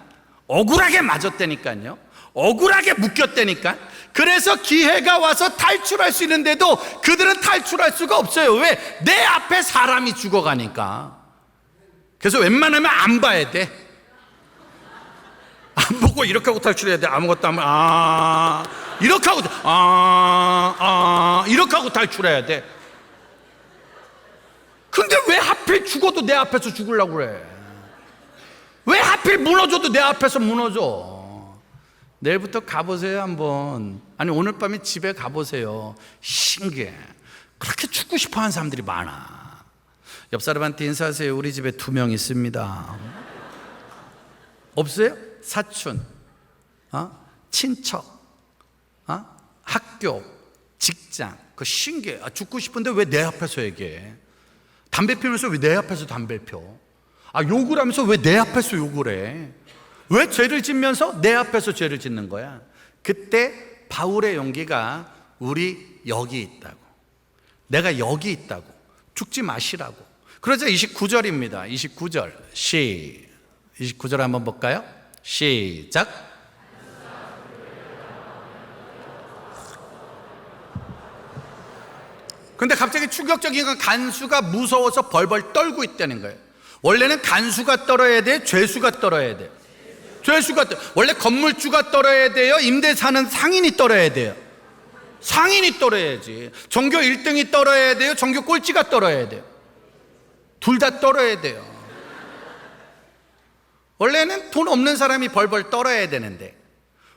억울하게 맞았다니까요, 억울하게 묶였다니까. 그래서 기회가 와서 탈출할 수 있는데도 그들은 탈출할 수가 없어요. 왜? 내 앞에 사람이 죽어가니까. 그래서 웬만하면 안 봐야 돼. 안 보고 이렇게 하고 탈출해야 돼. 아무것도 안 하면 이렇게 하고 이렇게 하고 탈출해야 돼. 근데 왜 하필 죽어도 내 앞에서 죽으려고 그래? 왜 하필 무너져도 내 앞에서 무너져? 내일부터 가보세요 한번. 아니 오늘 밤에 집에 가보세요. 신기해. 그렇게 죽고 싶어하는 사람들이 많아. 옆 사람한테 인사하세요. 우리 집에 2명 있습니다. 없어요? 사촌, 친척, 학교, 직장. 그 신기해. 죽고 싶은데 왜 내 앞에서 얘기해? 담배 피우면서 왜 내 앞에서 담배를 펴? 욕을 하면서 왜 내 앞에서 욕을 해? 왜 죄를 짓면서 내 앞에서 죄를 짓는 거야? 그때 바울의 용기가, 우리 여기 있다고, 내가 여기 있다고, 죽지 마시라고. 그러자 29절입니다 29절 29절 한번 볼까요? 시작. 근데 갑자기 충격적인 건 간수가 무서워서 벌벌 떨고 있다는 거예요. 원래는 간수가 떨어야 돼, 죄수가 떨어야 돼. 죄수가 원래 건물주가 떨어야 돼요, 임대 사는 상인이 떨어야 돼요. 상인이 떨어야지. 전교 1등이 떨어야 돼요, 전교 꼴찌가 떨어야 돼요. 둘 다 떨어야 돼요. 원래는 돈 없는 사람이 벌벌 떨어야 되는데,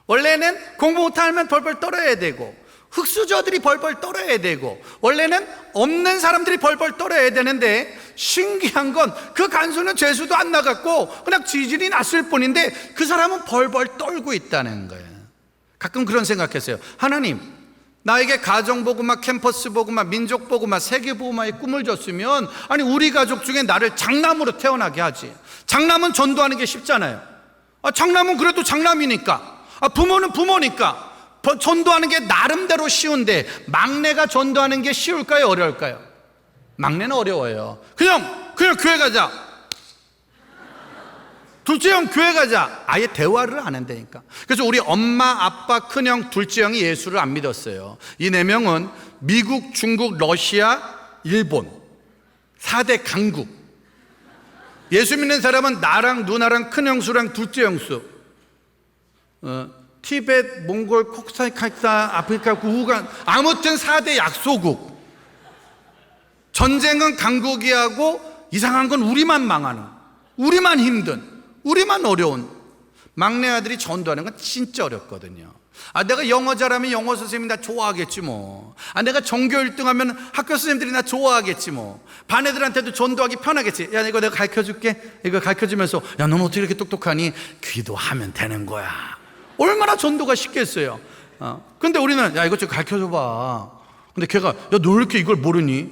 원래는 공부 못하면 벌벌 떨어야 되고, 흙수저들이 벌벌 떨어야 되고, 원래는 없는 사람들이 벌벌 떨어야 되는데, 신기한 건 그 간수는 죄수도 안 나갔고 그냥 지질이 났을 뿐인데 그 사람은 벌벌 떨고 있다는 거예요. 가끔 그런 생각했어요. 하나님, 나에게 가정복음화, 캠퍼스복음화, 민족복음화, 세계복음화의 꿈을 줬으면, 아니 우리 가족 중에 나를 장남으로 태어나게 하지. 장남은 전도하는 게 쉽잖아요. 장남은 그래도 장남이니까, 부모는 부모니까 전도하는 게 나름대로 쉬운데, 막내가 전도하는 게 쉬울까요, 어려울까요? 막내는 어려워요. 그냥 교회 가자. 둘째 형 교회 가자. 아예 대화를 안 한다니까. 그래서 우리 엄마, 아빠, 큰형, 둘째 형이 예수를 안 믿었어요. 이 4명은 미국, 중국, 러시아, 일본 4대 강국. 예수 믿는 사람은 나랑 누나랑 큰형수랑 둘째 형수, 티베트, 몽골, 코스타리카, 아프리카, 우간, 아무튼 4대 약소국. 전쟁은 강국이 하고, 이상한 건 우리만 망하는, 우리만 힘든, 우리만 어려운. 막내 아들이 전도하는 건 진짜 어렵거든요. 내가 영어 잘하면 영어 선생님이 나 좋아하겠지 뭐. 내가 전교 1등 하면 학교 선생님들이 나 좋아하겠지 뭐. 반 애들한테도 전도하기 편하겠지. 야, 이거 내가 가르쳐줄게. 이거 가르쳐주면서, 야, 넌 어떻게 이렇게 똑똑하니? 기도하면 되는 거야. 얼마나 전도가 쉽겠어요. 근데 우리는, 야, 이것 좀 가르쳐줘봐. 근데 걔가, 야, 너 왜 이렇게 이걸 모르니?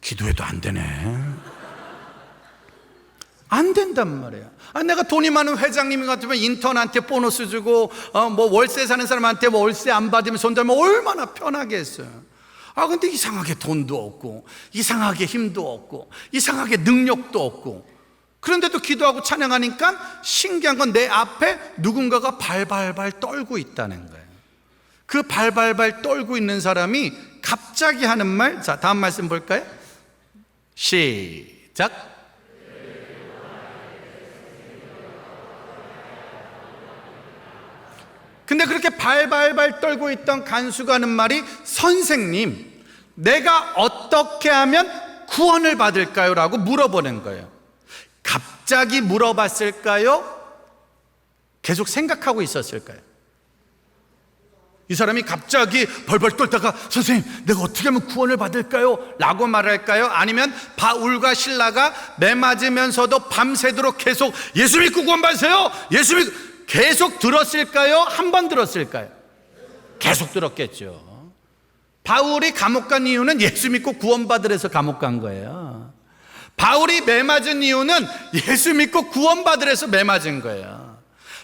기도해도 안 되네. 안 된단 말이야. 내가 돈이 많은 회장님 같으면 인턴한테 보너스 주고, 뭐 월세 사는 사람한테 뭐 월세 안 받으면 손들면 얼마나 편하겠어요. 근데 이상하게 돈도 없고, 이상하게 힘도 없고, 이상하게 능력도 없고, 그런데도 기도하고 찬양하니까 신기한 건 내 앞에 누군가가 발발발 떨고 있다는 거예요. 그 발발발 떨고 있는 사람이 갑자기 하는 말, 자, 다음 말씀 볼까요? 시작. 근데 그렇게 발발발 떨고 있던 간수가 하는 말이, 선생님, 내가 어떻게 하면 구원을 받을까요? 라고 물어보는 거예요. 갑자기 물어봤을까요? 계속 생각하고 있었을까요? 이 사람이 갑자기 벌벌 떨다가 선생님 내가 어떻게 하면 구원을 받을까요? 라고 말할까요? 아니면 바울과 실라가 매맞으면서도 밤새도록 계속 예수 믿고 구원 받으세요, 예수 믿고 계속 들었을까요? 한 번 들었을까요? 계속 들었겠죠. 바울이 감옥 간 이유는 예수 믿고 구원 받으래서 감옥 간 거예요. 바울이 매맞은 이유는 예수 믿고 구원 받으래서 매맞은 거예요.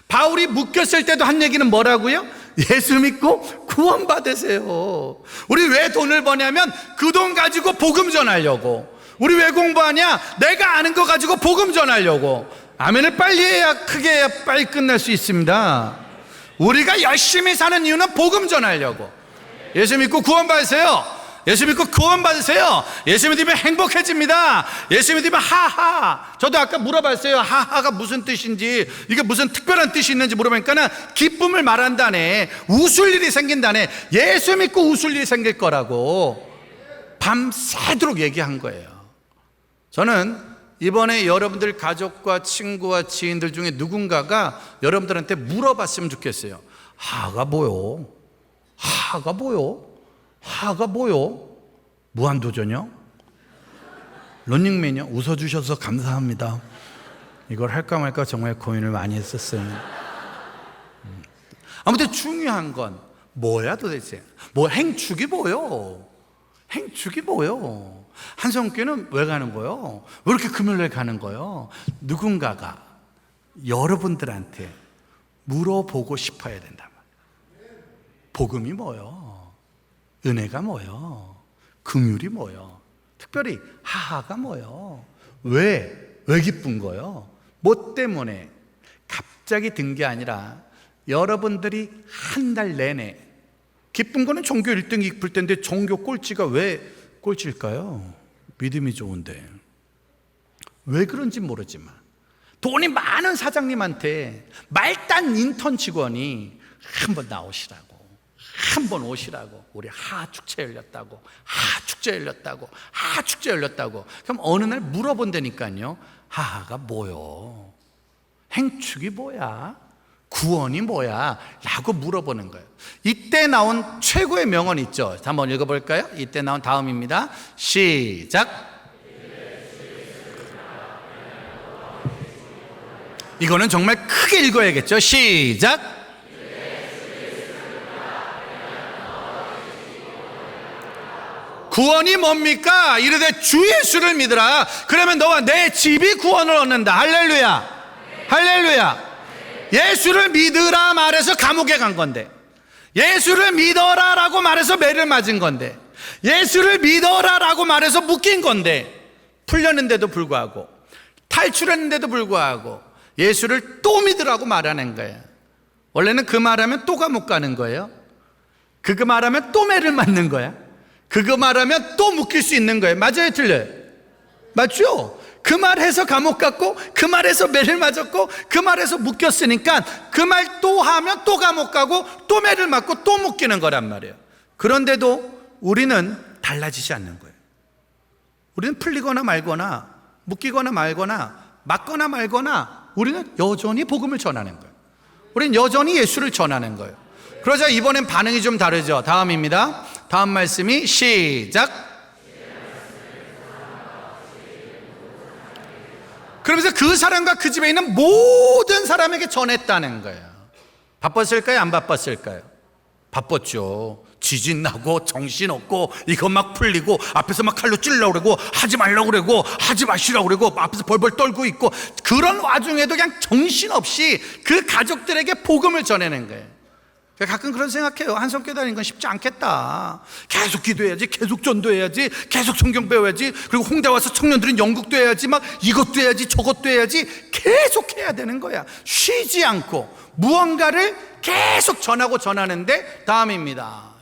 바울이 묶였을 때도 한 얘기는 뭐라고요? 예수 믿고 구원 받으세요. 우리 왜 돈을 버냐면 그 돈 가지고 복음 전하려고. 우리 왜 공부하냐? 내가 아는 거 가지고 복음 전하려고. 아멘을 빨리 해야, 크게 해야 빨리 끝날 수 있습니다. 우리가 열심히 사는 이유는 복음 전하려고. 예수 믿고 구원 받으세요. 예수 믿고 구원 받으세요. 예수 믿으면 행복해집니다. 예수 믿으면 하하. 저도 아까 물어봤어요. 하하가 무슨 뜻인지, 이게 무슨 특별한 뜻이 있는지 물어보니까는 기쁨을 말한다네, 웃을 일이 생긴다네. 예수 믿고 웃을 일이 생길 거라고 밤새도록 얘기한 거예요. 저는 이번에 여러분들 가족과 친구와 지인들 중에 누군가가 여러분들한테 물어봤으면 좋겠어요. 하하가 뭐요? 하하가 뭐요? 하가 뭐요? 무한도전이요? 런닝맨이요? 웃어주셔서 감사합니다. 이걸 할까 말까 정말 고민을 많이 했었어요. 아무튼 중요한 건 뭐야 도대체? 뭐 행축이 뭐요? 행축이 뭐요? 한성교회는 왜 가는 거요? 왜 이렇게 금요일에 가는 거요? 누군가가 여러분들한테 물어보고 싶어야 된단 말이에요. 복음이 뭐요? 은혜가 뭐요? 긍휼이 뭐요? 특별히 하하가 뭐요? 왜 기쁜 거요? 뭐 때문에? 갑자기 든 게 아니라 여러분들이 한 달 내내 기쁜 거는 종교 1등 기쁠 텐데 종교 꼴찌가 왜 꼴찌일까요? 믿음이 좋은데. 왜 그런지 모르지만 돈이 많은 사장님한테 말단 인턴 직원이 한번 나오시라고, 한번 오시라고, 우리 하축제 열렸다고, 하축제 열렸다고, 하축제 열렸다고. 그럼 어느 날 물어본다니까요. 하하가 뭐요? 행축이 뭐야? 구원이 뭐야? 라고 물어보는 거예요. 이때 나온 최고의 명언 있죠. 한번 읽어볼까요? 이때 나온 다음입니다. 시작. 이거는 정말 크게 읽어야겠죠. 시작. 구원이 뭡니까? 이르되 주 예수를 믿으라. 그러면 너와 내 집이 구원을 얻는다. 할렐루야. 할렐루야. 예수를 믿으라 말해서 감옥에 간 건데, 예수를 믿어라 라고 말해서 매를 맞은 건데, 예수를 믿어라 라고 말해서 묶인 건데, 풀렸는데도 불구하고, 탈출했는데도 불구하고 예수를 또 믿으라고 말하는 거예요. 원래는 그 말하면 또 감옥 가는 거예요. 그거 말하면 또 매를 맞는 거야. 그거 말하면 또 묶일 수 있는 거예요. 맞아요, 틀려요? 맞죠? 그 말해서 감옥 갔고, 그 말해서 매를 맞았고, 그 말해서 묶였으니까 그 말 또 하면 또 감옥 가고, 또 매를 맞고, 또 묶이는 거란 말이에요. 그런데도 우리는 달라지지 않는 거예요. 우리는 풀리거나 말거나, 묶이거나 말거나, 맞거나 말거나, 우리는 여전히 복음을 전하는 거예요. 우리는 여전히 예수를 전하는 거예요. 그러자 이번엔 반응이 좀 다르죠. 다음입니다. 다음 말씀이 시작. 그러면서 그 사람과 그 집에 있는 모든 사람에게 전했다는 거예요. 바빴을까요? 안 바빴을까요? 바빴죠. 지진 나고 정신없고 이거 막 풀리고 앞에서 막 칼로 찔러고 그러고 하지 말라고 그러고 하지 마시라고 그러고 앞에서 벌벌 떨고 있고, 그런 와중에도 그냥 정신없이 그 가족들에게 복음을 전하는 거예요. 가끔 그런 생각해요. 한성교회 다니는 건 쉽지 않겠다. 계속 기도해야지, 계속 전도해야지, 계속 성경 배워야지, 그리고 홍대 와서 청년들은 연극도 해야지, 막 이것도 해야지 저것도 해야지, 계속 해야 되는 거야. 쉬지 않고 무언가를 계속 전하고 전하는데, 다음입니다.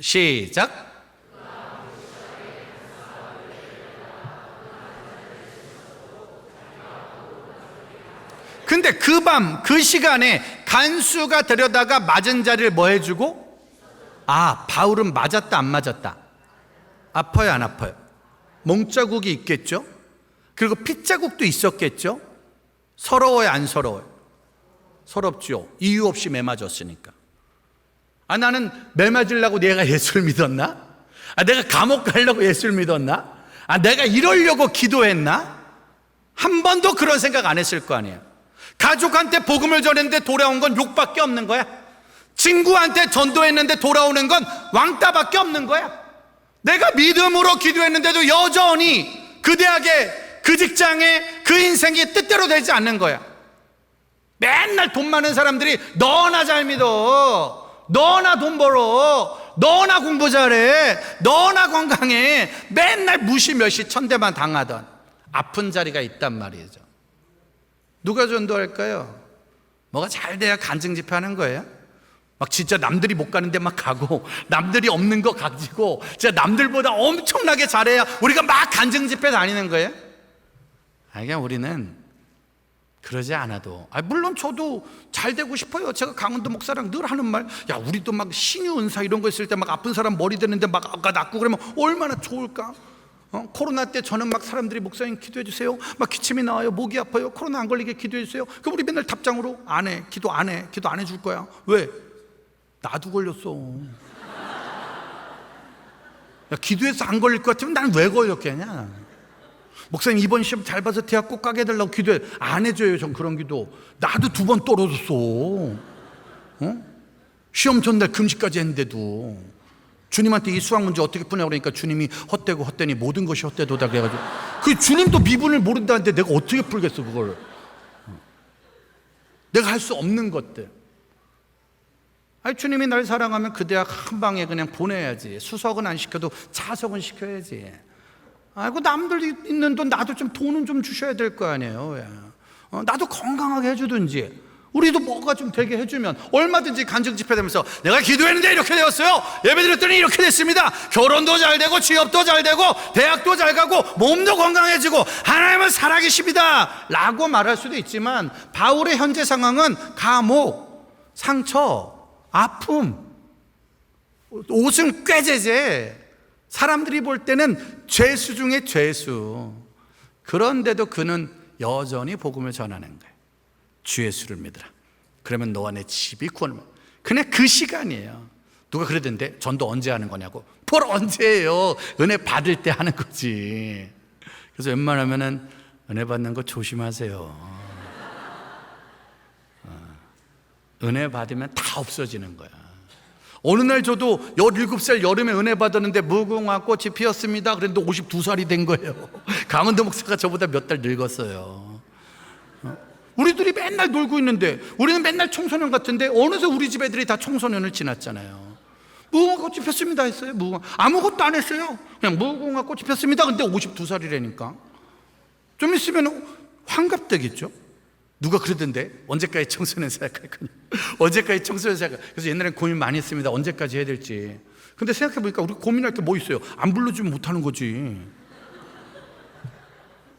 시작. 근데 그 밤, 그 시간에 간수가 데려다가 맞은 자리를 뭐 해주고? 바울은 맞았다, 안 맞았다? 아파요, 안 아파요? 몽자국이 있겠죠? 그리고 핏자국도 있었겠죠? 서러워요, 안 서러워요? 서럽죠. 이유 없이 매맞았으니까. 나는 매 맞으려고 내가 예수를 믿었나? 내가 감옥 가려고 예수를 믿었나? 내가 이러려고 기도했나? 한 번도 그런 생각 안 했을 거 아니에요. 가족한테 복음을 전했는데 돌아온 건 욕밖에 없는 거야. 친구한테 전도했는데 돌아오는 건 왕따밖에 없는 거야. 내가 믿음으로 기도했는데도 여전히 그 대학에, 그 직장에, 그 인생이 뜻대로 되지 않는 거야. 맨날 돈 많은 사람들이 너나 잘 믿어, 너나 돈 벌어, 너나 공부 잘해, 너나 건강해, 맨날 무시멸시 천대만 당하던 아픈 자리가 있단 말이죠. 누가 전도할까요? 뭐가 잘 돼야 간증 집회하는 거예요? 막 진짜 남들이 못 가는데 막 가고, 남들이 없는 거 가지고 진짜 남들보다 엄청나게 잘해야 우리가 막 간증 집회 다니는 거예요? 그냥 우리는 그러지 않아도, 물론 저도 잘 되고 싶어요. 제가 강원도 목사랑 늘 하는 말, 야 우리도 막 신유 은사 이런 거 있을 때 막 아픈 사람 머리 대는데 막 아까 낫고 그러면 얼마나 좋을까? 코로나 때 저는 막 사람들이 목사님 기도해 주세요, 막 기침이 나와요, 목이 아파요, 코로나 안 걸리게 기도해 주세요. 그럼 우리 맨날 답장으로 안 해, 기도 안 해, 기도 안 해줄 거야. 왜? 나도 걸렸어. 야, 기도해서 안 걸릴 것 같으면 난 왜 걸렸겠냐? 목사님 이번 시험 잘 봐서 대학 꼭 가게 해달라고 기도해. 안 해줘요 전 그런 기도. 나도 2번 떨어졌어. 시험 전날 금식까지 했는데도. 주님한테 이 수학 문제 어떻게 푸냐고 그러니까 주님이 헛되고 헛되니 모든 것이 헛되도다 그래가지고, 그 주님도 미분을 모른다는데 내가 어떻게 풀겠어 그걸. 내가 할 수 없는 것들. 주님이 날 사랑하면 그 대학 한 방에 그냥 보내야지. 수석은 안 시켜도 차석은 시켜야지. 남들 있는 돈 나도 좀 돈은 좀 주셔야 될 거 아니에요. 나도 건강하게 해주든지, 우리도 뭐가 좀 되게 해주면 얼마든지 간증 집회 되면서 내가 기도했는데 이렇게 되었어요, 예배 드렸더니 이렇게 됐습니다, 결혼도 잘 되고 취업도 잘 되고 대학도 잘 가고 몸도 건강해지고 하나님은 살아계십니다 라고 말할 수도 있지만, 바울의 현재 상황은 감옥, 상처, 아픔, 옷은 꾀제제, 사람들이 볼 때는 죄수 중에 죄수. 그런데도 그는 여전히 복음을 전하는 거예요. 주 예수를 믿으라, 그러면 너와 내 집이 구원을 받는다. 그냥 그 시간이에요. 누가 그러던데 전도 언제 하는 거냐고. 뭘 언제예요? 은혜 받을 때 하는 거지. 그래서 웬만하면은 은혜 받는 거 조심하세요. 은혜 받으면 다 없어지는 거야. 어느 날 저도 17살 여름에 은혜 받았는데 무궁화 꽃이 피었습니다 그랬는데 52살이 된 거예요. 강원도 목사가 저보다 몇 달 늙었어요. 우리들이 맨날 놀고 있는데, 우리는 맨날 청소년 같은데 어느새 우리 집 애들이 다 청소년을 지났잖아요. 무궁화 꽃이 폈습니다 했어요. 아무것도 안 했어요. 그냥 무궁화 꽃이 폈습니다. 근데 52살이라니까 좀 있으면 환갑되겠죠. 누가 그러던데 언제까지 청소년 생각할 거냐, 언제까지 청소년 생각. 그래서 옛날에 고민 많이 했습니다, 언제까지 해야 될지. 근데 생각해보니까 우리 고민할 게 뭐 있어요? 안 불러주면 못하는 거지.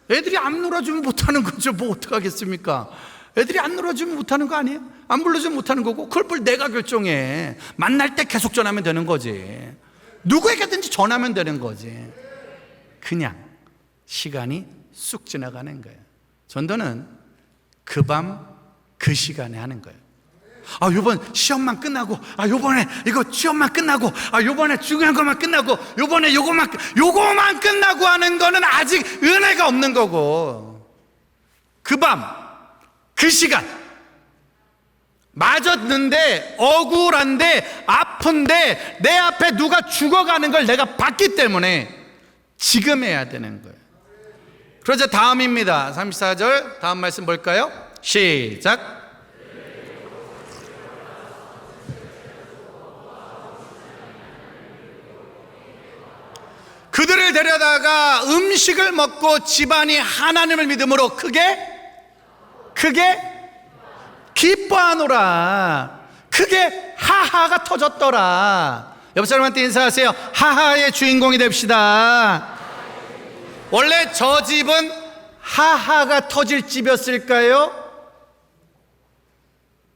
애들이 안 놀아주면 못하는 거죠. 뭐 어떡하겠습니까? 애들이 안 놀아주면 못하는 거 아니에요? 안 불러주면 못하는 거고, 그걸 뭘 내가 결정해. 만날 때 계속 전하면 되는 거지. 누구에게든지 전하면 되는 거지. 그냥 시간이 쑥 지나가는 거예요. 전도는 그 밤 그 시간에 하는 거예요. 요번 시험만 끝나고, 요번에 이거 시험만 끝나고, 요번에 중요한 것만 끝나고, 요번에 요거만 끝나고 하는 거는 아직 은혜가 없는 거고, 그 밤 그 시간 맞았는데 억울한데 아픈데 내 앞에 누가 죽어가는 걸 내가 봤기 때문에 지금 해야 되는 거예요. 그러자 다음입니다. 34절 다음 말씀 볼까요? 시작. 그들을 데려다가 음식을 먹고 집안이 하나님을 믿음으로 크게 기뻐하노라. 크게 하하가 터졌더라. 옆 사람한테 인사하세요. 하하의 주인공이 됩시다. 원래 저 집은 하하가 터질 집이었을까요?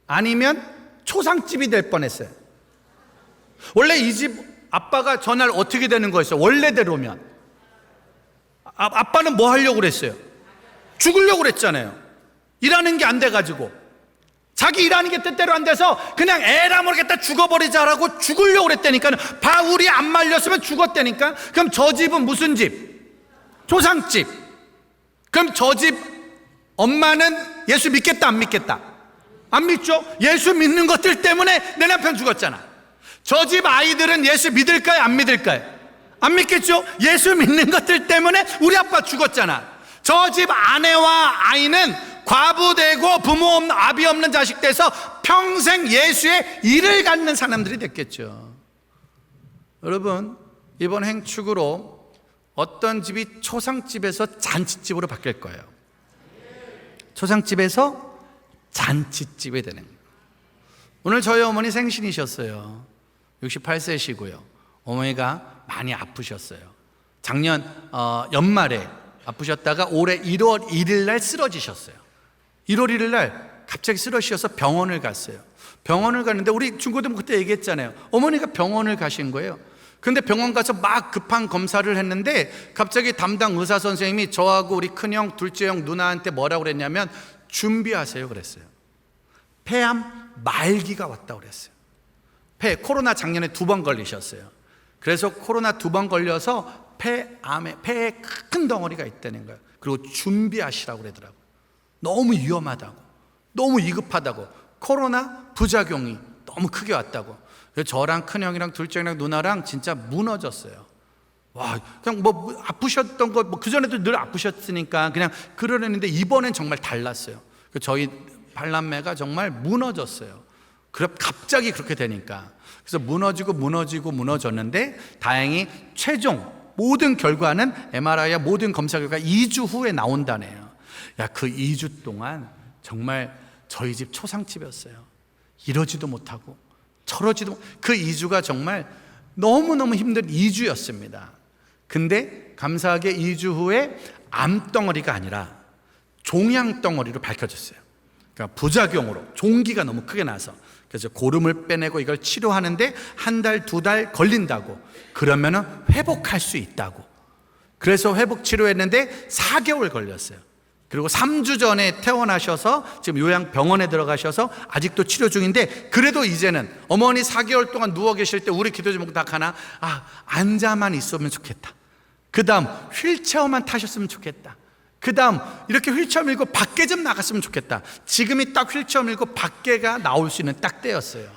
아니면 초상집이 될 뻔했어요. 원래 이 집 아빠가 전날 어떻게 되는 거였어요? 원래대로면 아빠는 뭐 하려고 그랬어요? 죽으려고 그랬잖아요. 일하는 게 안 돼가지고. 자기 일하는 게 뜻대로 안 돼서 그냥 에라 모르겠다 죽어버리자라고 죽으려고 그랬다니까. 바울이 안 말렸으면 죽었다니까. 그럼 저 집은 무슨 집? 조상집. 그럼 저 집 엄마는 예수 믿겠다 안 믿겠다? 안 믿죠. 예수 믿는 것들 때문에 내 남편 죽었잖아. 저 집 아이들은 예수 믿을까요 안 믿을까요? 안 믿겠죠. 예수 믿는 것들 때문에 우리 아빠 죽었잖아. 저 집 아내와 아이는 과부되고 부모 없는, 아비 없는 자식 돼서 평생 예수의 일을 갖는 사람들이 됐겠죠. 여러분, 이번 행축으로 어떤 집이 초상집에서 잔치집으로 바뀔 거예요. 초상집에서 잔치집이 되는 거예요. 오늘 저희 어머니 생신이셨어요. 68세시고요. 어머니가 많이 아프셨어요. 작년 연말에 아프셨다가 올해 1월 1일 날 쓰러지셨어요. 1월 1일 날 갑자기 쓰러지셔서 병원을 갔어요. 병원을 갔는데 우리 중고등 그때 얘기했잖아요. 어머니가 병원을 가신 거예요. 근데 병원 가서 막 급한 검사를 했는데 갑자기 담당 의사 선생님이 저하고 우리 큰형, 둘째형, 누나한테 뭐라고 그랬냐면 준비하세요 그랬어요. 폐암 말기가 왔다고 그랬어요. 코로나 작년에 2번 걸리셨어요. 그래서 코로나 2번 걸려서 폐에 큰 덩어리가 있다는 거예요. 그리고 준비하시라고 그러더라고요. 너무 위험하다고, 너무 위급하다고, 코로나 부작용이 너무 크게 왔다고. 그래서 저랑 큰형이랑 둘째형이랑 누나랑 진짜 무너졌어요. 와, 그냥 뭐 아프셨던 거, 그전에도 늘 아프셨으니까 그냥 그러려는데 이번엔 정말 달랐어요. 저희 발남매가 정말 무너졌어요. 그럼 갑자기 그렇게 되니까. 그래서 무너졌는데 다행히 최종 모든 결과는 MRI와 모든 검사 결과 2주 후에 나온다네요. 야, 그 2주 동안 정말 저희 집 초상집이었어요. 이러지도 못하고 저러지도 그 2주가 정말 너무너무 힘든 2주였습니다. 근데 감사하게 2주 후에 암덩어리가 아니라 종양덩어리로 밝혀졌어요. 그러니까 부작용으로 종기가 너무 크게 나서, 그래서 고름을 빼내고 이걸 치료하는데 1달, 2달 걸린다고. 그러면은 회복할 수 있다고. 그래서 회복 치료했는데 4개월 걸렸어요. 그리고 3주 전에 퇴원하셔서 지금 요양병원에 들어가셔서 아직도 치료 중인데, 그래도 이제는 어머니 4개월 동안 누워 계실 때 우리 기도 제목 딱 하나, 앉아만 있으면 좋겠다. 그 다음 휠체어만 타셨으면 좋겠다. 그 다음 이렇게 휠체어 밀고 밖에 좀 나갔으면 좋겠다. 지금이 딱 휠체어 밀고 밖에가 나올 수 있는 딱 때였어요.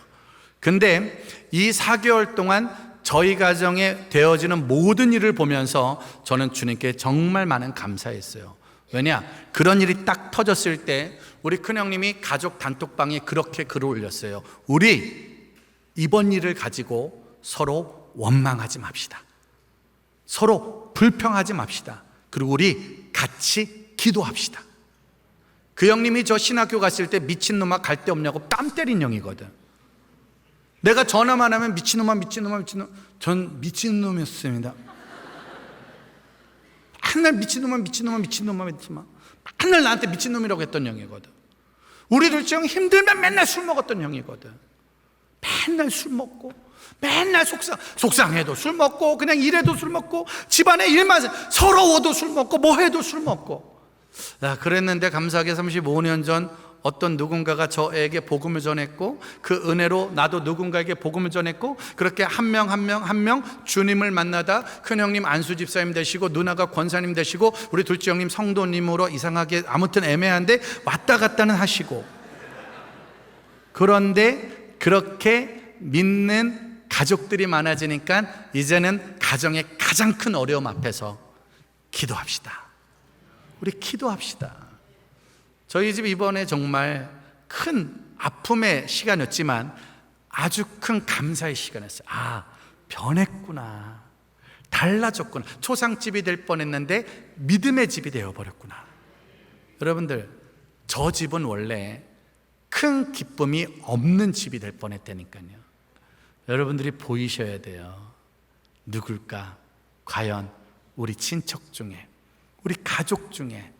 근데 이 4개월 동안 저희 가정에 되어지는 모든 일을 보면서 저는 주님께 정말 많은 감사했어요. 왜냐? 그런 일이 딱 터졌을 때 우리 큰형님이 가족 단톡방에 그렇게 글을 올렸어요. 우리 이번 일을 가지고 서로 원망하지 맙시다. 서로 불평하지 맙시다. 그리고 우리 같이 기도합시다. 그 형님이 저 신학교 갔을 때 미친놈아 갈 데 없냐고 땀 때린 형이거든. 내가 전화만 하면 미친놈아. 전 미친놈이었습니다. 맨날 미친놈아. 맨날 나한테 미친놈이라고 했던 형이거든. 우리 둘째 형 힘들면 맨날 술 먹었던 형이거든. 맨날 술 먹고, 맨날 속상해도 술 먹고, 그냥 일해도 술 먹고, 집안에 일만 서러워도 술 먹고, 뭐 해도 술 먹고. 그랬는데 감사하게 35년 전 어떤 누군가가 저에게 복음을 전했고, 그 은혜로 나도 누군가에게 복음을 전했고, 그렇게 한 명 주님을 만나다 큰형님 안수 집사님 되시고, 누나가 권사님 되시고, 우리 둘째 형님 성도님으로 이상하게 아무튼 애매한데 왔다 갔다는 하시고. 그런데 그렇게 믿는 가족들이 많아지니까 이제는 가정의 가장 큰 어려움 앞에서 기도합시다. 우리 기도합시다. 저희 집 이번에 정말 큰 아픔의 시간이었지만 아주 큰 감사의 시간이었어요. 변했구나. 달라졌구나. 초상집이 될 뻔했는데 믿음의 집이 되어버렸구나. 여러분들, 저 집은 원래 큰 기쁨이 없는 집이 될 뻔했다니까요. 여러분들이 보이셔야 돼요. 누굴까? 과연 우리 친척 중에, 우리 가족 중에,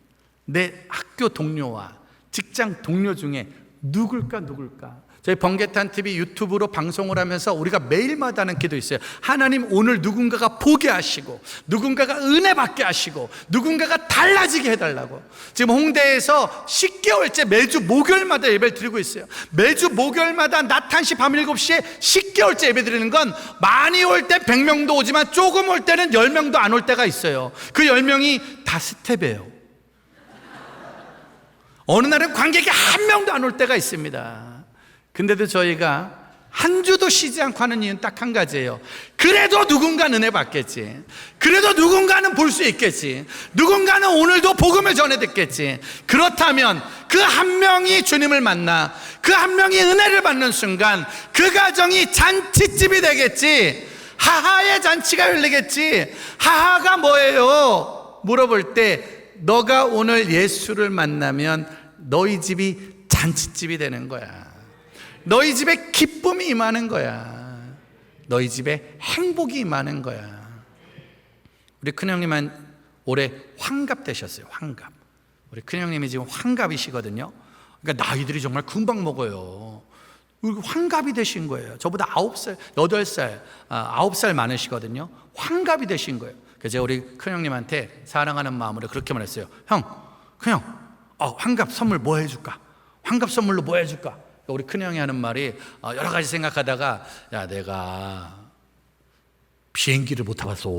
내 학교 동료와 직장 동료 중에 누굴까? 저희 번개탄 TV 유튜브로 방송을 하면서 우리가 매일마다 하는 기도 있어요. 하나님, 오늘 누군가가 보게 하시고, 누군가가 은혜 받게 하시고, 누군가가 달라지게 해달라고. 지금 홍대에서 10개월째 매주 목요일마다 예배를 드리고 있어요. 매주 목요일마다 낮 1시 밤 7시에 10개월째 예배 드리는 건, 많이 올 때 100명도 오지만 조금 올 때는 10명도 안 올 때가 있어요. 그 10명이 다 스텝이에요. 어느 날은 관객이 한 명도 안 올 때가 있습니다. 근데도 저희가 한 주도 쉬지 않고 하는 이유는 딱 한 가지예요. 그래도 누군가는 은혜 받겠지. 그래도 누군가는 볼 수 있겠지. 누군가는 오늘도 복음을 전해 듣겠지. 그렇다면 그 한 명이 주님을 만나, 그 한 명이 은혜를 받는 순간 그 가정이 잔치집이 되겠지. 하하의 잔치가 열리겠지. 하하가 뭐예요? 물어볼 때, 너가 오늘 예수를 만나면 너희 집이 잔치집이 되는 거야. 너희 집에 기쁨이 임하는 거야. 너희 집에 행복이 임하는 거야. 우리 큰형님은 올해 환갑 되셨어요. 환갑. 우리 큰형님이 지금 환갑이시거든요. 그러니까 나이들이 정말 금방 먹어요. 환갑이 되신 거예요. 저보다 9살, 8살, 9살 많으시거든요. 환갑이 되신 거예요. 그래서 제가 우리 큰형님한테 사랑하는 마음으로 그렇게 말했어요. 큰형, 환갑 선물 뭐 해줄까? 환갑 선물로 뭐 해줄까? 우리 큰형이 하는 말이, 여러 가지 생각하다가, 야, 내가 비행기를 못 타봤어.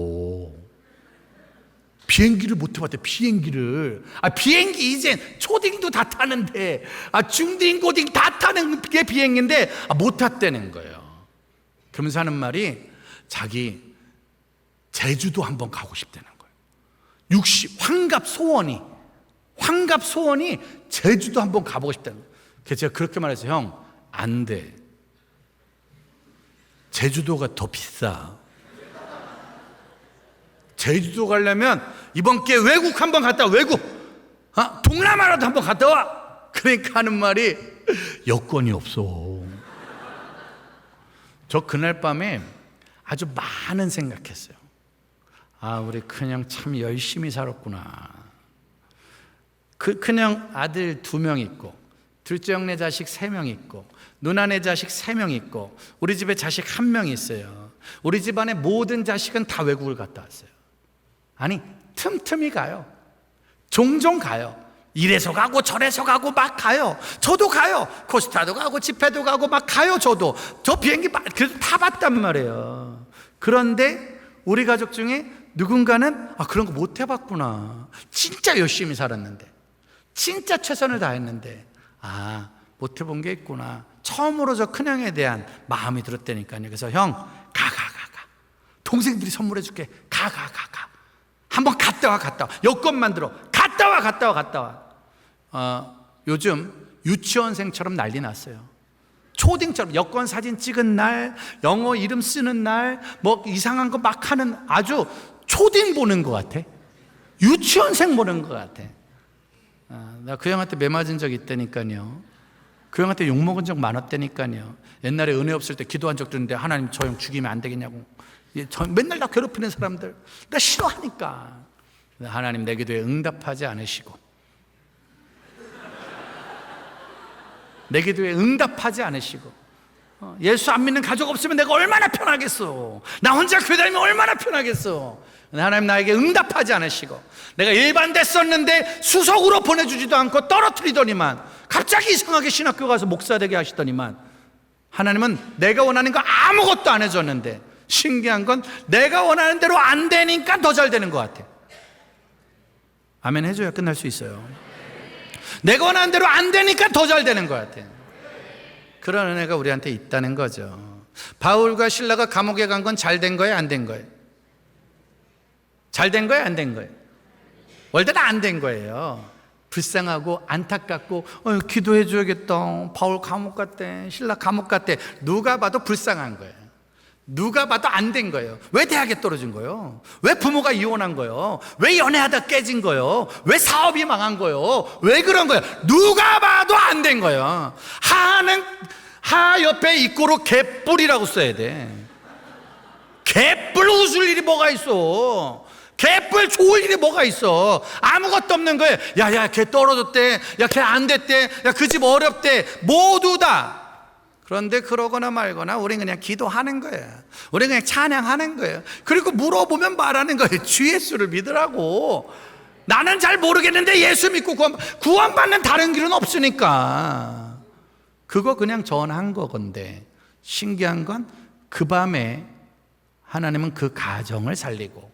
비행기를 못 타봤대. 비행기를. 비행기 이젠 초딩도 다 타는데, 중딩 고딩 다 타는 게 비행기인데 못 탔다는 거예요. 그러면서 하는 말이, 자기 제주도 한번 가고 싶다는 거예요. 환갑 소원이 제주도 한번 가보고 싶다는 거예요. 그래서 제가 그렇게 말해서, 형, 안 돼. 제주도가 더 비싸. 제주도 가려면 이번 기회에 외국 한번 갔다 와. 외국, 동남아라도 한번 갔다 와. 그러니까 하는 말이, 여권이 없어. 저 그날 밤에 아주 많은 생각했어요. 우리 큰형 참 열심히 살았구나. 그 큰형 아들 2명 있고, 둘째 형네 자식 3명 있고, 누나네 자식 3명 있고, 우리 집에 자식 1명 있어요. 우리 집안의 모든 자식은 다 외국을 갔다 왔어요. 틈틈이 가요. 종종 가요. 이래서 가고 저래서 가고 막 가요. 저도 가요. 코스타도 가고 집회도 가고 막 가요. 저 비행기 그래도 타봤단 말이에요. 그런데 우리 가족 중에 누군가는 그런 거 못 해봤구나. 진짜 열심히 살았는데, 진짜 최선을 다했는데, 못 해본 게 있구나. 처음으로 저 큰형에 대한 마음이 들었다니까요. 그래서, 형, 가. 동생들이 선물해 줄게. 가. 한번 갔다 와. 여권만 들어. 갔다 와. 요즘 유치원생처럼 난리 났어요. 초딩처럼 여권 사진 찍은 날, 영어 이름 쓰는 날, 뭐 이상한 거 막 하는, 아주 초딩 보는 것 같아. 유치원생 보는 것 같아. 나 그 형한테 매 맞은 적 있다니까요. 그 형한테 욕먹은 적 많았다니까요. 옛날에 은혜 없을 때 기도한 적도 있는데, 하나님 저 형 죽이면 안 되겠냐고. 맨날 나 괴롭히는 사람들 나 싫어하니까. 하나님 내 기도에 응답하지 않으시고, 예수 안 믿는 가족 없으면 내가 얼마나 편하겠어. 나 혼자 교회 다니면 얼마나 편하겠어. 하나님 나에게 응답하지 않으시고, 내가 일반됐었는데 수석으로 보내주지도 않고 떨어뜨리더니만, 갑자기 이상하게 신학교 가서 목사 되게 하시더니만, 하나님은 내가 원하는 거 아무것도 안 해줬는데, 신기한 건 내가 원하는 대로 안 되니까 더 잘 되는 것 같아. 아멘 해줘야 끝날 수 있어요. 내가 원하는 대로 안 되니까 더 잘 되는 것 같아. 그런 은혜가 우리한테 있다는 거죠. 바울과 실라가 감옥에 간 건 잘 된 거예요, 안 된 거예요? 잘 된 거예요, 안 된 거예요? 원래 다 안 된 거예요. 불쌍하고 안타깝고, 기도해 줘야겠다. 바울 감옥 갔대, 실라 감옥 갔대. 누가 봐도 불쌍한 거예요. 누가 봐도 안 된 거예요. 왜 대학에 떨어진 거예요? 왜 부모가 이혼한 거예요? 왜 연애하다 깨진 거예요? 왜 사업이 망한 거예요? 왜 그런 거예요? 누가 봐도 안 된 거예요. 하 옆에 입고로 개뿔이라고 써야 돼. 개뿔 웃을 일이 뭐가 있어? 개뿔 좋을 일이 뭐가 있어? 아무것도 없는 거예요. 야야 걔 떨어졌대, 야 걔 안 됐대, 야 그 집 어렵대, 모두 다. 그런데 그러거나 말거나 우리는 그냥 기도하는 거예요. 우리는 그냥 찬양하는 거예요. 그리고 물어보면 말하는 거예요. 주 예수를 믿으라고. 나는 잘 모르겠는데 예수 믿고 구원받는 다른 길은 없으니까. 그거 그냥 전한 거건데, 신기한 건 그 밤에 하나님은 그 가정을 살리고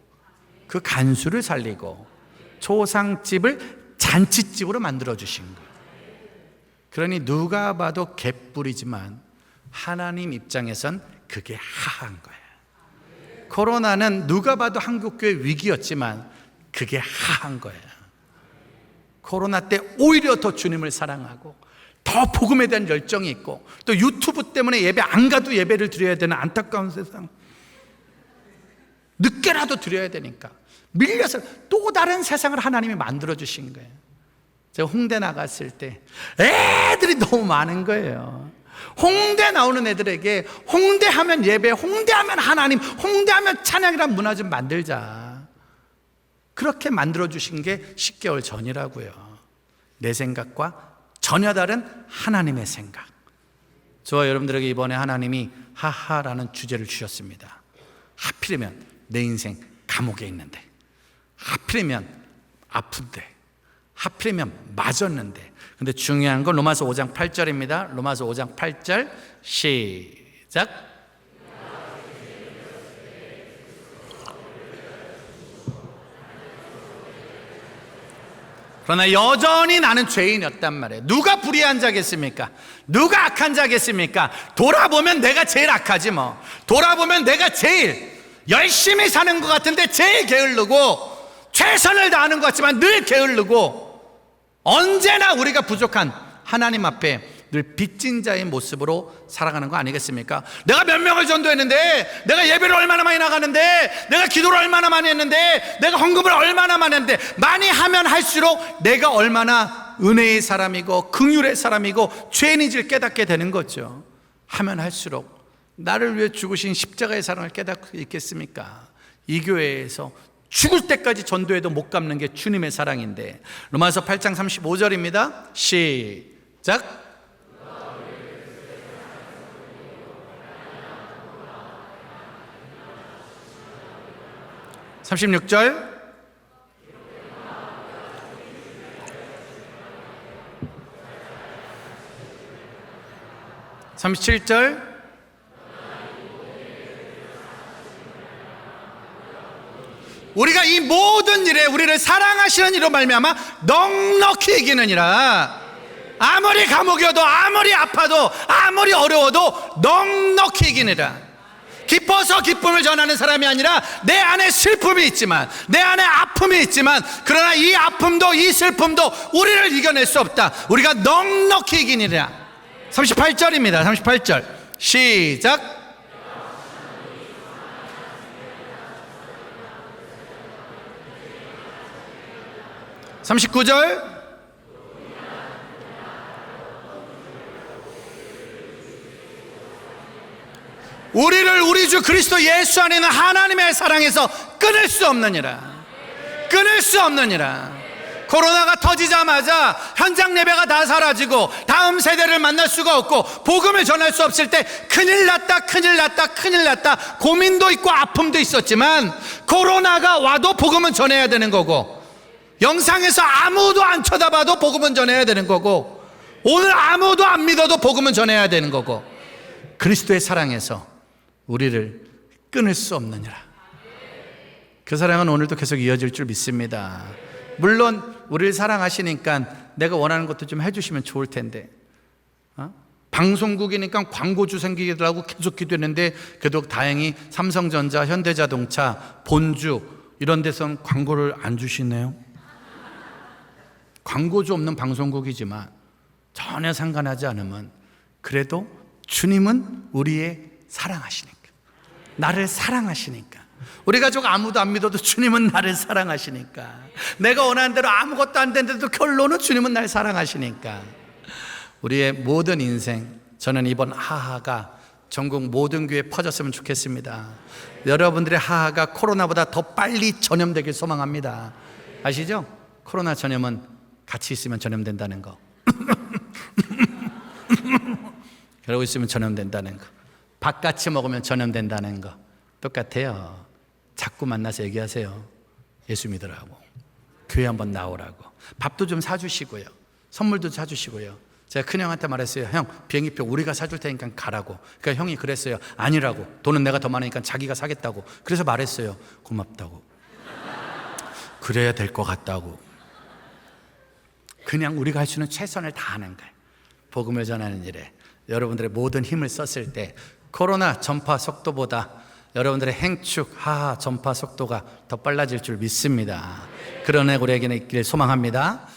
그 간수를 살리고 초상집을 잔치집으로 만들어 주신 거예요. 그러니 누가 봐도 개뿔이지만 하나님 입장에선 그게 하한 거예요. 코로나는 누가 봐도 한국교회 위기였지만 그게 하한 거예요. 코로나 때 오히려 더 주님을 사랑하고 더 복음에 대한 열정이 있고, 또 유튜브 때문에 예배 안 가도 예배를 드려야 되는 안타까운 세상, 늦게라도 드려야 되니까 밀려서 또 다른 세상을 하나님이 만들어 주신 거예요. 제가 홍대 나갔을 때 애들이 너무 많은 거예요. 홍대 나오는 애들에게 홍대하면 예배, 홍대하면 하나님, 홍대하면 찬양이란 문화 좀 만들자. 그렇게 만들어 주신 게 10개월 전이라고요. 내 생각과 전혀 다른 하나님의 생각. 저와 여러분들에게 이번에 하나님이 하하라는 주제를 주셨습니다. 하필이면 내 인생 감옥에 있는데, 하필이면 아픈데, 하필이면 맞았는데. 근데 중요한 건 로마서 5장 8절입니다. 로마서 5장 8절 시작. 그러나 여전히 나는 죄인이었단 말이에요. 누가 불의한 자겠습니까? 누가 악한 자겠습니까? 돌아보면 내가 제일 악하지 뭐. 돌아보면 내가 제일 열심히 사는 것 같은데 제일 게으르고, 최선을 다하는 것 같지만 늘 게으르고, 언제나 우리가 부족한 하나님 앞에 늘 빚진 자의 모습으로 살아가는 거 아니겠습니까? 내가 몇 명을 전도했는데, 내가 예배를 얼마나 많이 나가는데, 내가 기도를 얼마나 많이 했는데, 내가 헌금을 얼마나 많이 했는데, 많이 하면 할수록 내가 얼마나 은혜의 사람이고 긍휼의 사람이고 죄인인지를 깨닫게 되는 거죠. 하면 할수록 나를 위해 죽으신 십자가의 사랑을 깨닫고 있겠습니까? 이 교회에서 죽을 때까지 전도해도 못 갚는 게 주님의 사랑인데, 로마서 8장 35절입니다. 시작. 36절. (37절) 우리가 이 모든 일에 우리를 사랑하시는 이로 말미암아 넉넉히 이기느니라. 아무리 감옥이어도, 아무리 아파도, 아무리 어려워도 넉넉히 이기느니라. 기뻐서 기쁨을 전하는 사람이 아니라 내 안에 슬픔이 있지만, 내 안에 아픔이 있지만, 그러나 이 아픔도 이 슬픔도 우리를 이겨낼 수 없다. 우리가 넉넉히 이기니라. 38절입니다. 38절 시작. (39절) 우리를 우리 주 그리스도 예수 안에 있는 하나님의 사랑에서 끊을 수 없느니라. 끊을 수 없느니라. 코로나가 터지자마자 현장 예배가 다 사라지고 다음 세대를 만날 수가 없고 복음을 전할 수 없을 때 큰일 났다, 큰일 났다, 큰일 났다, 고민도 있고 아픔도 있었지만, 코로나가 와도 복음은 전해야 되는 거고, 영상에서 아무도 안 쳐다봐도 복음은 전해야 되는 거고, 오늘 아무도 안 믿어도 복음은 전해야 되는 거고, 그리스도의 사랑에서 우리를 끊을 수 없느니라. 그 사랑은 오늘도 계속 이어질 줄 믿습니다. 물론 우리를 사랑하시니까 내가 원하는 것도 좀 해주시면 좋을 텐데, 방송국이니까 광고주 생기기도 하고 계속 기도했는데, 그래도 다행히 삼성전자, 현대자동차, 본주 이런 데선 광고를 안 주시네요. 광고주 없는 방송국이지만 전혀 상관하지 않으면, 그래도 주님은 우리의 사랑하시니까, 나를 사랑하시니까, 우리 가족 아무도 안 믿어도 주님은 나를 사랑하시니까, 내가 원하는 대로 아무것도 안 되는데도 결론은 주님은 날 사랑하시니까, 우리의 모든 인생, 저는 이번 하하가 전국 모든 교회에 퍼졌으면 좋겠습니다. 여러분들의 하하가 코로나보다 더 빨리 전염되길 소망합니다. 아시죠? 코로나 전염은 같이 있으면 전염된다는 거. 그러고 있으면 전염된다는 거. 밥 같이 먹으면 전염된다는 거 똑같아요. 자꾸 만나서 얘기하세요. 예수 믿으라고, 교회 한번 나오라고. 밥도 좀 사주시고요, 선물도 사주시고요. 제가 큰형한테 말했어요. 형, 비행기표 우리가 사줄 테니까 가라고. 그러니까 형이 그랬어요. 아니라고, 돈은 내가 더 많으니까 자기가 사겠다고. 그래서 말했어요. 고맙다고, 그래야 될 것 같다고. 그냥 우리가 할 수 있는 최선을 다하는 거예요. 복음을 전하는 일에 여러분들의 모든 힘을 썼을 때 코로나 전파 속도보다 여러분들의 행축, 하하 전파 속도가 더 빨라질 줄 믿습니다. 그런 해 우리에게는 있기를 소망합니다.